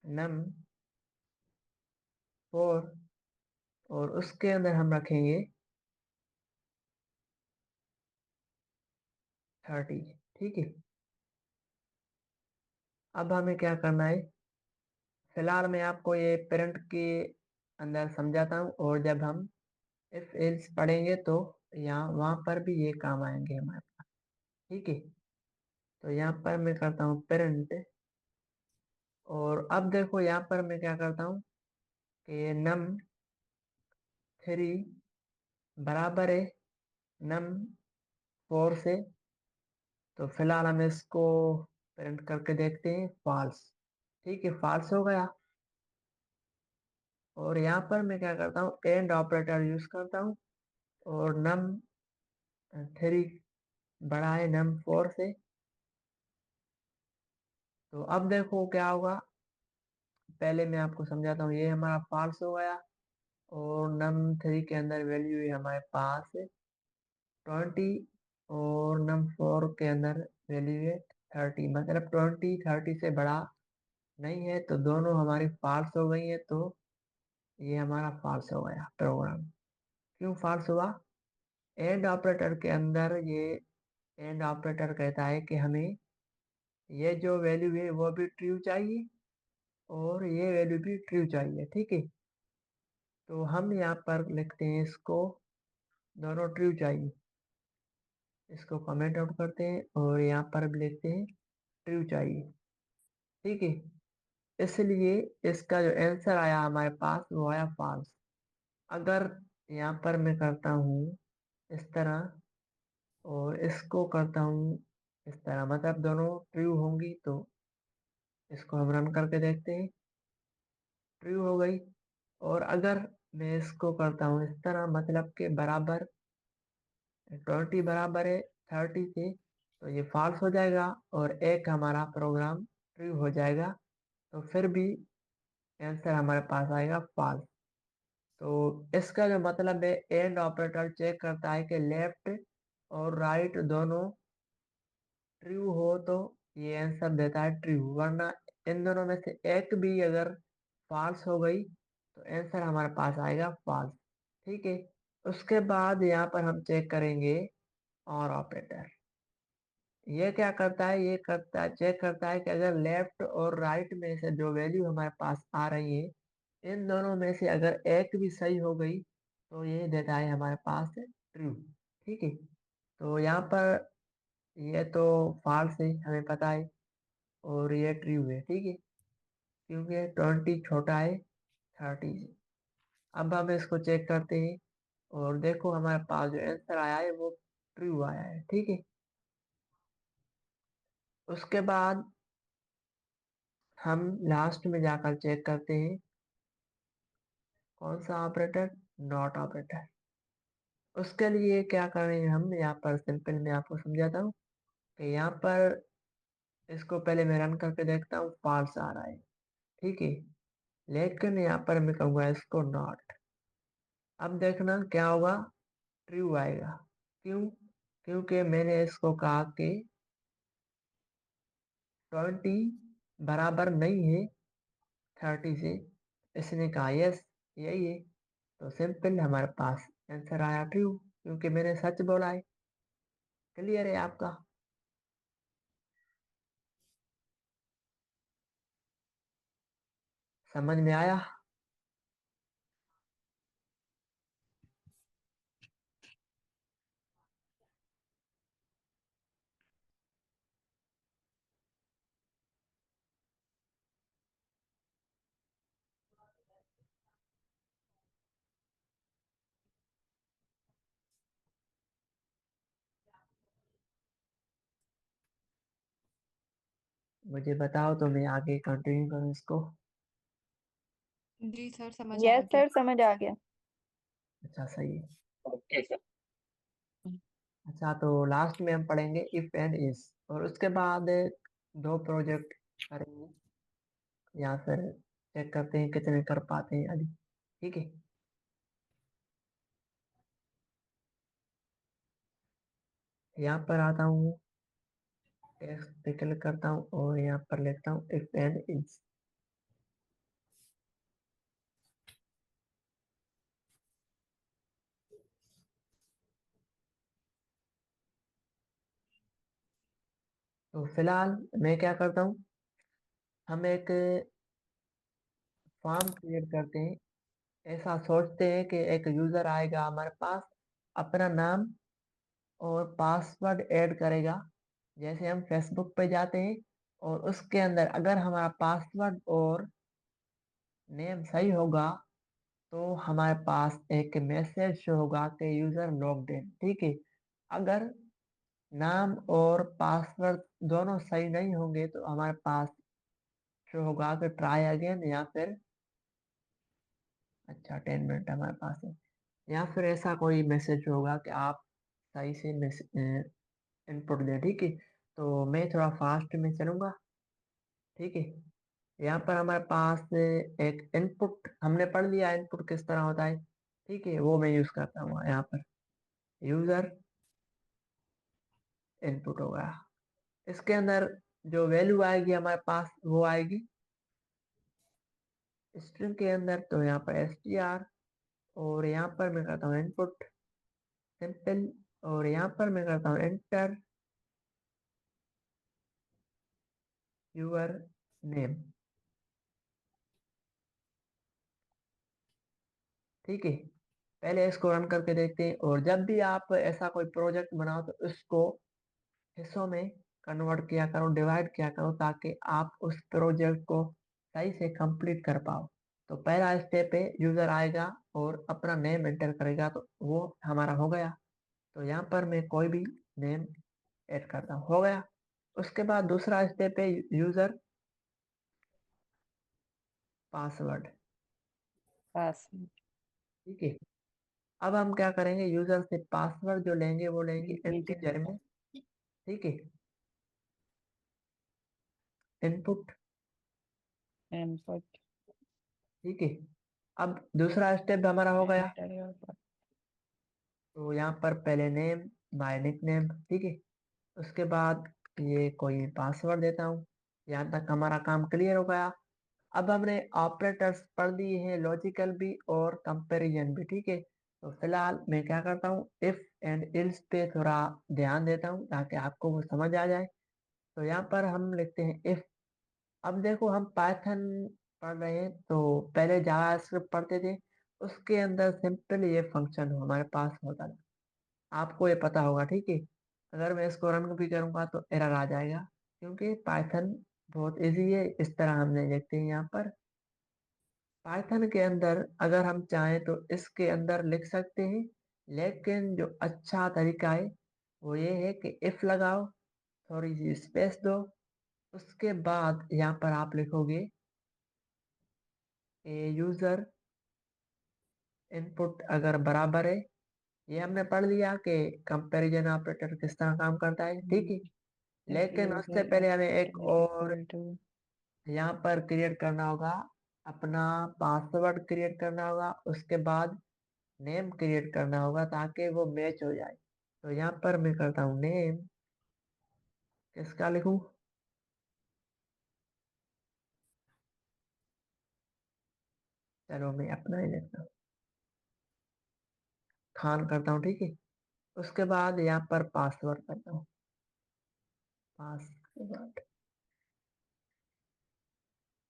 num4 और उसके अंदर हम रखेंगे 30। ठीक है। अब हमें क्या करना है, फिलहाल मैं आपको ये पेरेंट के अंदर समझाता हूँ और जब हम इफ एल्स पढ़ेंगे तो यहाँ वहाँ पर भी ये काम आएंगे हमारे पास। ठीक है। तो यहाँ पर मैं करता हूँ पेरेंट और अब देखो यहाँ पर मैं क्या करता हूँ कि num3 बराबर है num4 से। तो फिलहाल हम इसको प्रिंट करके देखते हैं, फॉल्स। ठीक है, फॉल्स हो गया। और यहाँ पर मैं क्या करता हूँ, एंड ऑपरेटर यूज करता हूँ और num3 बड़ा है num4 से। तो अब देखो क्या होगा, पहले मैं आपको समझाता हूँ। ये हमारा फॉल्स हो गया और num3 के अंदर वैल्यू है हमारे पास 20 और num4 के अंदर वैल्यू है 30। मतलब 20 30 से बड़ा नहीं है, तो दोनों हमारी फॉल्स हो गई है। तो ये हमारा फॉल्स हो गया प्रोग्राम। क्यों फॉल्स हुआ, एंड ऑपरेटर के अंदर ये एंड ऑपरेटर कहता है कि हमें ये जो वैल्यू है वो भी ट्रू चाहिए और ये वैल्यू भी ट्रू चाहिए। ठीक है। तो हम यहाँ पर लिखते हैं इसको दोनों ट्रू चाहिए, इसको कमेंट आउट करते हैं और यहाँ पर भी लिखते हैं ट्रू चाहिए। ठीक है। इसलिए इसका जो आंसर आया हमारे पास वो आया फॉल्स। अगर यहाँ पर मैं करता हूँ इस तरह और इसको करता हूँ इस तरह, मतलब दोनों ट्रू होंगी। तो इसको हम रन करके देखते हैं, ट्रू हो गई। और अगर मैं इसको करता हूँ इस तरह, मतलब के बराबर 20 बराबर है 30 के, तो ये फॉल्स हो जाएगा और एक हमारा प्रोग्राम ट्रू हो जाएगा। तो फिर भी आंसर हमारे पास आएगा फॉल्स। तो इसका जो मतलब है, एंड ऑपरेटर चेक करता है कि लेफ्ट और राइट दोनों ट्रू हो तो ये आंसर देता है ट्रू, वरना इन दोनों में से एक भी अगर फॉल्स हो गई तो आंसर हमारे पास आएगा फॉल्स। ठीक है। उसके बाद यहाँ पर हम चेक करेंगे और ऑपरेटर। ये क्या करता है, ये करता है चेक करता है कि अगर लेफ्ट और राइट में से जो वैल्यू हमारे पास आ रही है, इन दोनों में से अगर एक भी सही हो गई तो ये देता है हमारे पास ट्रू। ठीक है। तो यहाँ पर ये तो फॉल्स है हमें पता है और ये ट्रू है। ठीक है, क्योंकि 20 छोटा है 30 से। अब हम इसको चेक करते हैं और देखो हमारे पास जो आंसर आया है वो ट्रू आया है। ठीक है। उसके बाद हम लास्ट में जाकर चेक करते हैं कौन सा ऑपरेटर, नॉट ऑपरेटर। उसके लिए क्या करें, हम यहाँ पर सिंपल मैं आपको समझाता हूँ कि यहाँ पर इसको पहले मैं रन करके देखता हूँ, फॉल्स आ रहा है। ठीक है, लेकिन यहाँ पर मैं कहूँगा इसको नॉट। अब देखना क्या होगा, ट्रू आएगा। क्यों, क्योंकि मैंने इसको कहा कि 20 बराबर नहीं है 30 से। इसने कहा यस यही है। तो सिंपल हमारे पास आंसर आया ट्रू, क्योंकि मैंने सच बोला है। क्लियर है आपका। समझ में आया। मुझे बताओ तो मैं आगे कंटिन्यू करूँ इसको। जी सर, समझ आ यस गया। सर, समझ आ गया। अच्छा सही है। Okay sir. अच्छा तो लास्ट में हम पढ़ेंगे इफ एंड इस, और उसके बाद 2 प्रोजेक्ट करेंगे, या फिर चेक करते हैं कितने कर पाते हैं अभी। ठीक है। यहाँ पर आता हूँ, टेक्स्ट पे क्लिक करता हूँ और यहाँ पर लिखता हूँ इफ एंड इज। तो फिलहाल मैं क्या करता हूँ, हम एक फॉर्म क्रिएट करते हैं। ऐसा सोचते हैं कि एक यूजर आएगा हमारे पास, अपना नाम और पासवर्ड ऐड करेगा। जैसे हम फेसबुक पे जाते हैं और उसके अंदर अगर हमारा पासवर्ड और नेम सही होगा तो हमारे पास एक मैसेज शो होगा कि यूजर लॉग्ड इन। ठीक है। अगर नाम और पासवर्ड दोनों सही नहीं होंगे तो हमारे पास शो होगा कि ट्राई अगेन, या फिर अच्छा 10 मिनट हमारे पास है, या फिर ऐसा कोई मैसेज होगा कि आप सही से इनपुट दें। ठीक है। तो मैं थोड़ा फास्ट में चलूंगा। ठीक है। यहाँ पर हमारे पास एक इनपुट हमने पढ़ लिया, इनपुट किस तरह होता है। ठीक है, वो मैं यूज करता हूँ यहाँ पर। यूजर इनपुट होगा, इसके अंदर जो वैल्यू आएगी हमारे पास वो आएगी स्ट्रिंग के अंदर। तो यहाँ पर str, और यहाँ पर मैं करता हूँ इनपुट सिंपल, और यहाँ पर मैं करता हूँ एंटर यूर नेम। ठीक है। पहले इसको रन करके देखते हैं, और जब भी आप ऐसा कोई प्रोजेक्ट बनाओ तो इसको हिस्सों में कन्वर्ट किया करो, डिवाइड किया करो, ताकि आप उस प्रोजेक्ट को सही से कंप्लीट कर पाओ। तो पहला स्टेप है, यूजर आएगा और अपना नेम एंटर करेगा, तो वो हमारा हो गया। तो यहाँ पर मैं कोई भी नेम ऐड करता हूँ, हो गया। उसके बाद दूसरा स्टेप है यूजर पासवर्ड। पासवर्ड। ठीक है। अब हम क्या करेंगे, यूजर से पासवर्ड जो लेंगे वो लेंगे इंटीजर में। ठीक है। इनपुट। इनपुट। ठीक है। अब दूसरा स्टेप हमारा हो गया। Enter your password. तो यहाँ पर पहले नेम, बाय निक नेम। ठीक है। उसके बाद ये कोई पासवर्ड देता हूँ। यहाँ तक हमारा काम क्लियर हो गया। अब हमने ऑपरेटर्स पढ़ लिए हैं, लॉजिकल भी और कंपैरिजन भी। ठीक है। तो फिलहाल मैं क्या करता हूँ, इफ एंड इल्स पे थोड़ा ध्यान देता हूँ ताकि आपको वो समझ आ जाए। तो यहाँ पर हम लिखते हैं इफ। अब देखो हम पाइथन पढ़ रहे हैं, तो पहले जावास्क्रिप्ट पढ़ते थे, उसके अंदर सिंपल ये फंक्शन हमारे पास होता था, आपको ये पता होगा। ठीक है। अगर मैं इसको रन भी करूंगा तो एरर आ जाएगा, क्योंकि पाइथन बहुत इजी है। इस तरह हमने देखते हैं यहाँ पर पाइथन के अंदर अगर हम चाहें तो इसके अंदर लिख सकते हैं, लेकिन जो अच्छा तरीका है वो ये है कि इफ लगाओ, थोड़ी सी स्पेस दो, उसके बाद यहाँ पर आप लिखोगे यूजर इनपुट अगर बराबर है। ये हमने पढ़ लिया कि कंपैरिजन ऑपरेटर किस तरह काम करता है। ठीक है। इफ लेकिन उससे यूजर पहले हमें एक इज और इक्वल टू। यहाँ पर क्रिएट करना होगा, अपना पासवर्ड क्रिएट करना होगा, उसके बाद नेम क्रिएट करना होगा ताकि वो मैच हो जाए। तो यहाँ पर मैं करता हूँ नेम, किसका लिखूं, चलो मैं अपना ही लिखता हूँ, खान करता हूँ। ठीक है। उसके बाद यहाँ पर पासवर्ड करता हूँ, पासवर्ड।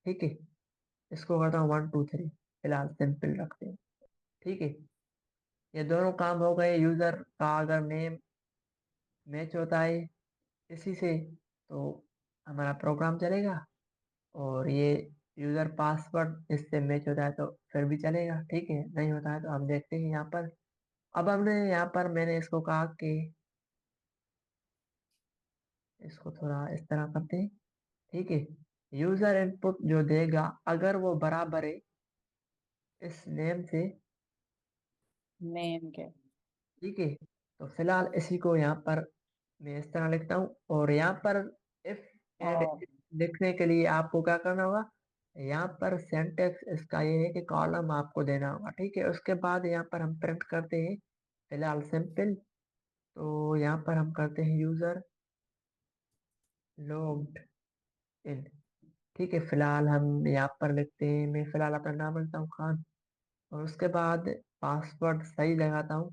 ठीक है। इसको करता हूँ 1 2 3, फिलहाल सिंपल रखते हैं। ठीक है। ये दोनों काम हो गए। यूजर का अगर नेम मैच होता है इसी से तो हमारा प्रोग्राम चलेगा, और ये यूजर पासवर्ड इससे मैच होता है तो फिर भी चलेगा। ठीक है। नहीं होता है तो हम देखते हैं यहाँ पर। अब हमने यहाँ पर मैंने इसको कहा कि इसको थोड़ा इस तरह करते हैं, ठीक है। यूजर इनपुट जो देगा अगर वो बराबर है इस नेम से, नेम के। ठीक है, तो फिलहाल इसी को यहाँ पर मैं इस तरह लिखता हूँ। और यहाँ पर इफ एंड और लिखने के लिए आपको क्या करना होगा, यहाँ पर सिंटेक्स इसका ये है कि कॉलम आपको देना होगा, ठीक है। उसके बाद यहाँ पर हम प्रिंट करते हैं फिलहाल सिंपल। तो यहाँ पर हम करते हैं यूजर लॉग्ड इन, ठीक है। फिलहाल हम यहाँ पर लिखते हैं, मैं फिलहाल अपना नाम लिखता हूँ खान, और उसके बाद पासवर्ड सही लगाता हूँ,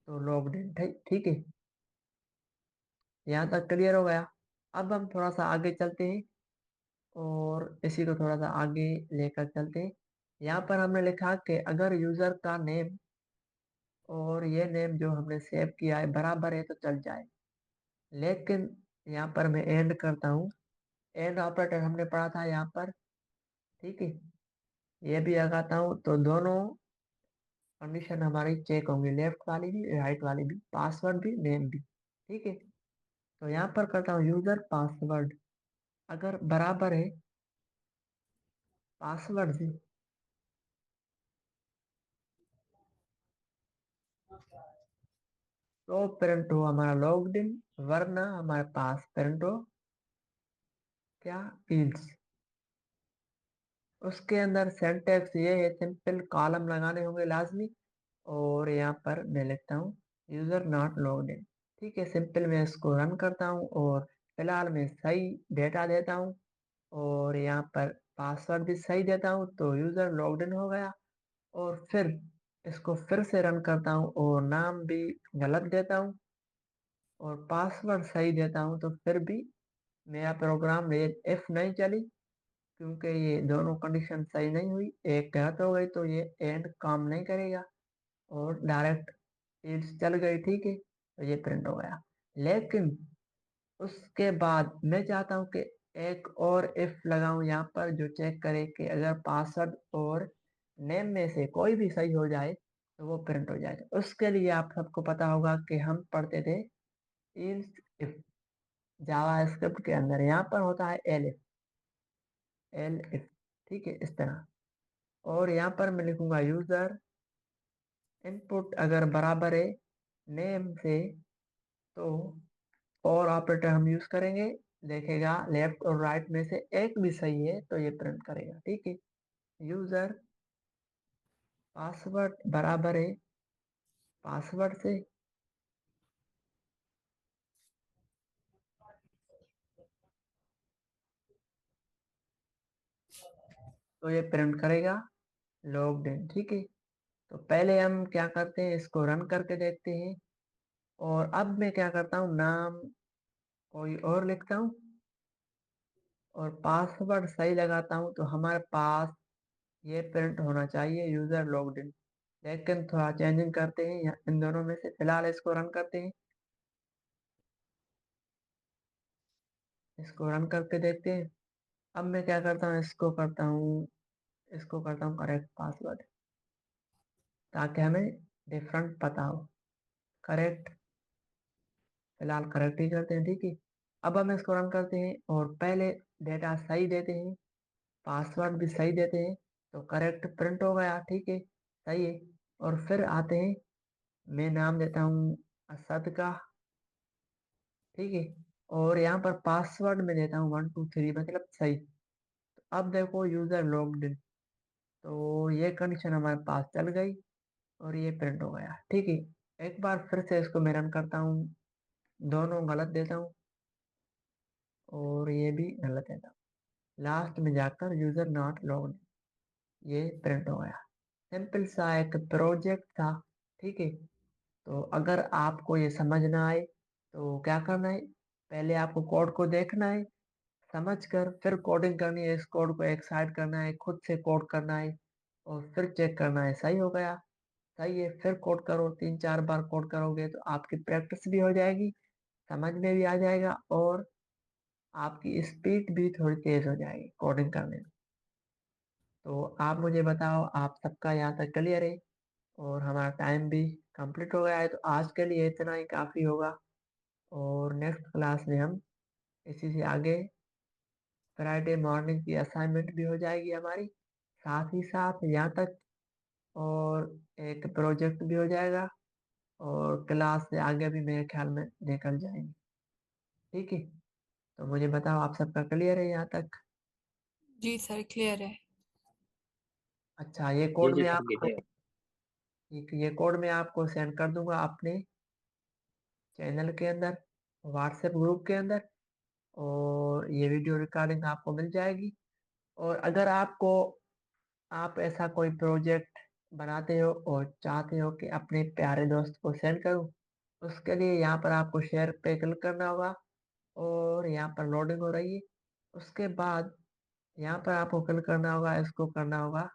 तो लॉग्ड इन, ठीक है। यहाँ तक क्लियर हो गया। अब हम थोड़ा सा आगे चलते हैं और इसी को थोड़ा सा आगे लेकर चलते हैं। यहाँ पर हमने लिखा कि अगर यूजर का नेम और ये नेम जो हमने सेव किया है बराबर है तो चल जाए। लेकिन यहाँ पर मैं एंड करता हूँ, एंड ऑपरेटर हमने पढ़ा था यहाँ पर, ठीक है। ये भी लगाता हूँ तो दोनों कंडीशन हमारी चेक होंगी, लेफ्ट वाली भी राइट वाली भी, पासवर्ड भी नेम भी, ठीक है। तो यहाँ पर करता हूँ यूजर पासवर्ड अगर बराबर है पासवर्ड से, तो प्रिंट हो हमारा लॉग्ड इन, वरना हमारे पास प्रिंट हो क्या, फील्ड्स। उसके अंदर सिंटेक्स ये है, सिंपल कॉलम लगाने होंगे लाजमी। और यहाँ पर मैं लिखता हूँ यूजर नॉट लॉग्ड इन, ठीक है। सिंपल मैं इसको रन करता हूँ और फिलहाल मैं सही डेटा देता हूँ और यहाँ पर पासवर्ड भी सही देता हूँ, तो यूजर लॉग्ड इन हो गया। और फिर इसको फिर से रन करता हूँ और नाम भी गलत देता हूँ और पासवर्ड सही देता हूँ, तो फिर भी मेरा प्रोग्राम ये इफ नहीं चली, क्योंकि ये दोनों कंडीशन सही नहीं हुई, एक गलत हो गई, तो ये एंड काम नहीं करेगा और डायरेक्ट इट्स चल गई, ठीक है। तो ये प्रिंट हो गया। लेकिन उसके बाद मैं चाहता हूँ कि एक और इफ लगाऊं यहाँ पर जो चेक करे कि अगर पासवर्ड और नेम में से कोई भी सही हो जाए तो वो प्रिंट हो जाएगा। उसके लिए आप सबको पता होगा कि हम पढ़ते थे इफ, जावा स्क्रिप्ट के अंदर यहाँ पर होता है एल इफ, ठीक है, इस तरह। और यहाँ पर मैं लिखूंगा यूजर इनपुट अगर बराबर है नेम से, तो और ऑपरेटर हम यूज करेंगे, देखेगा लेफ्ट और राइट में से एक भी सही है तो ये प्रिंट करेगा, ठीक है। यूजर पासवर्ड बराबर है पासवर्ड से, तो ये प्रिंट करेगा लॉग्ड इन, ठीक है। तो पहले हम क्या करते हैं, इसको रन करके देखते हैं। और अब मैं क्या करता हूँ, नाम कोई और लिखता हूँ और पासवर्ड सही लगाता हूँ, तो हमारे पास ये प्रिंट होना चाहिए यूजर लॉग्ड इन। लेकिन थोड़ा चेंजिंग करते हैं इन दोनों में से, फिलहाल इसको रन करते हैं, इसको रन करके देखते हैं। अब मैं क्या करता हूँ, इसको करता हूँ करेक्ट पासवर्ड, ताकि हमें डिफरेंट पता हो। करेक्ट, फिलहाल करेक्ट ही करते हैं, ठीक है। अब हम इसको रन करते हैं और पहले डेटा सही देते हैं, पासवर्ड भी सही देते हैं, तो करेक्ट प्रिंट हो गया, ठीक है, सही है। और फिर आते हैं, मैं नाम देता हूँ असद का, ठीक है। और यहाँ पर पासवर्ड में देता हूँ 1 2 3, मतलब सही। तो अब देखो यूजर लॉग्ड इन, तो ये कंडीशन हमारे पास चल गई और ये प्रिंट हो गया, ठीक है। एक बार फिर से इसको मैं रन करता हूँ, दोनों गलत देता हूँ और ये भी गलत देता हूँ, लास्ट में जाकर यूजर नॉट लॉग्ड, ये प्रिंट हो गया। सिंपल सा एक प्रोजेक्ट था, ठीक है। तो अगर आपको ये समझ ना आए तो क्या करना है, पहले आपको कोड को देखना है, समझ कर फिर कोडिंग करनी है, इस कोड को एक साइड करना है, खुद से कोड करना है और फिर चेक करना है सही हो गया, सही है, फिर कोड करो, 3 4 बार कोड करोगे तो आपकी प्रैक्टिस भी हो जाएगी, समझ में भी आ जाएगा और आपकी स्पीड भी थोड़ी तेज हो जाएगी कोडिंग करने में। तो आप मुझे बताओ, आप सबका यहाँ तक क्लियर है? और हमारा टाइम भी कंप्लीट हो गया है, तो आज के लिए इतना ही काफ़ी होगा और नेक्स्ट क्लास में हम इसी से आगे फ्राइडे मॉर्निंग की असाइनमेंट भी हो जाएगी हमारी, साथ ही साथ यहाँ तक, और एक प्रोजेक्ट भी हो जाएगा, और क्लास से आगे भी मेरे ख्याल में निकल जाएंगे। ठीक है, तो मुझे बताओ आप सबका क्लियर है यहाँ तक? जी सर क्लियर है। अच्छा, ये जी कोड जी मैं सर आपको क्लियर। ये कोड मैं आपको सेंड कर दूंगा अपने चैनल के अंदर, व्हाट्सएप ग्रुप के अंदर, और ये वीडियो रिकॉर्डिंग आपको मिल जाएगी। और अगर आप ऐसा कोई प्रोजेक्ट बनाते हो और चाहते हो कि अपने प्यारे दोस्त को सेंड करूं, उसके लिए यहाँ पर आपको शेयर पे क्लिक करना होगा, और यहाँ पर लोडिंग हो रही है। उसके बाद यहाँ पर आपको क्लिक करना होगा, इसको करना होगा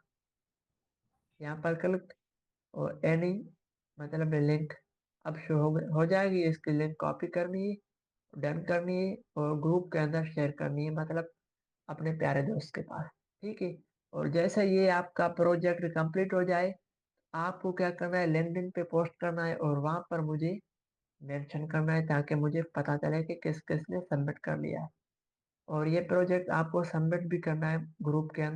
यहाँ पर क्लिक, और एनी मतलब लिंक अब शो हो जाएगी। इसकी लिंक कॉपी करनी है, डन करनी है, और ग्रुप के अंदर शेयर करनी है, मतलब अपने प्यारे दोस्त के पास। ठीक है, और जैसे ये आपका प्रोजेक्ट कंप्लीट हो जाए, आपको क्या करना है, लिंक्डइन पे पोस्ट करना है, और वहां पर मुझे मेंशन करना है, ताकि मुझे पता चले कि किस किस ने सबमिट कर लिया है। और ये प्रोजेक्ट आपको सबमिट भी करना है ग्रुप के अंदर।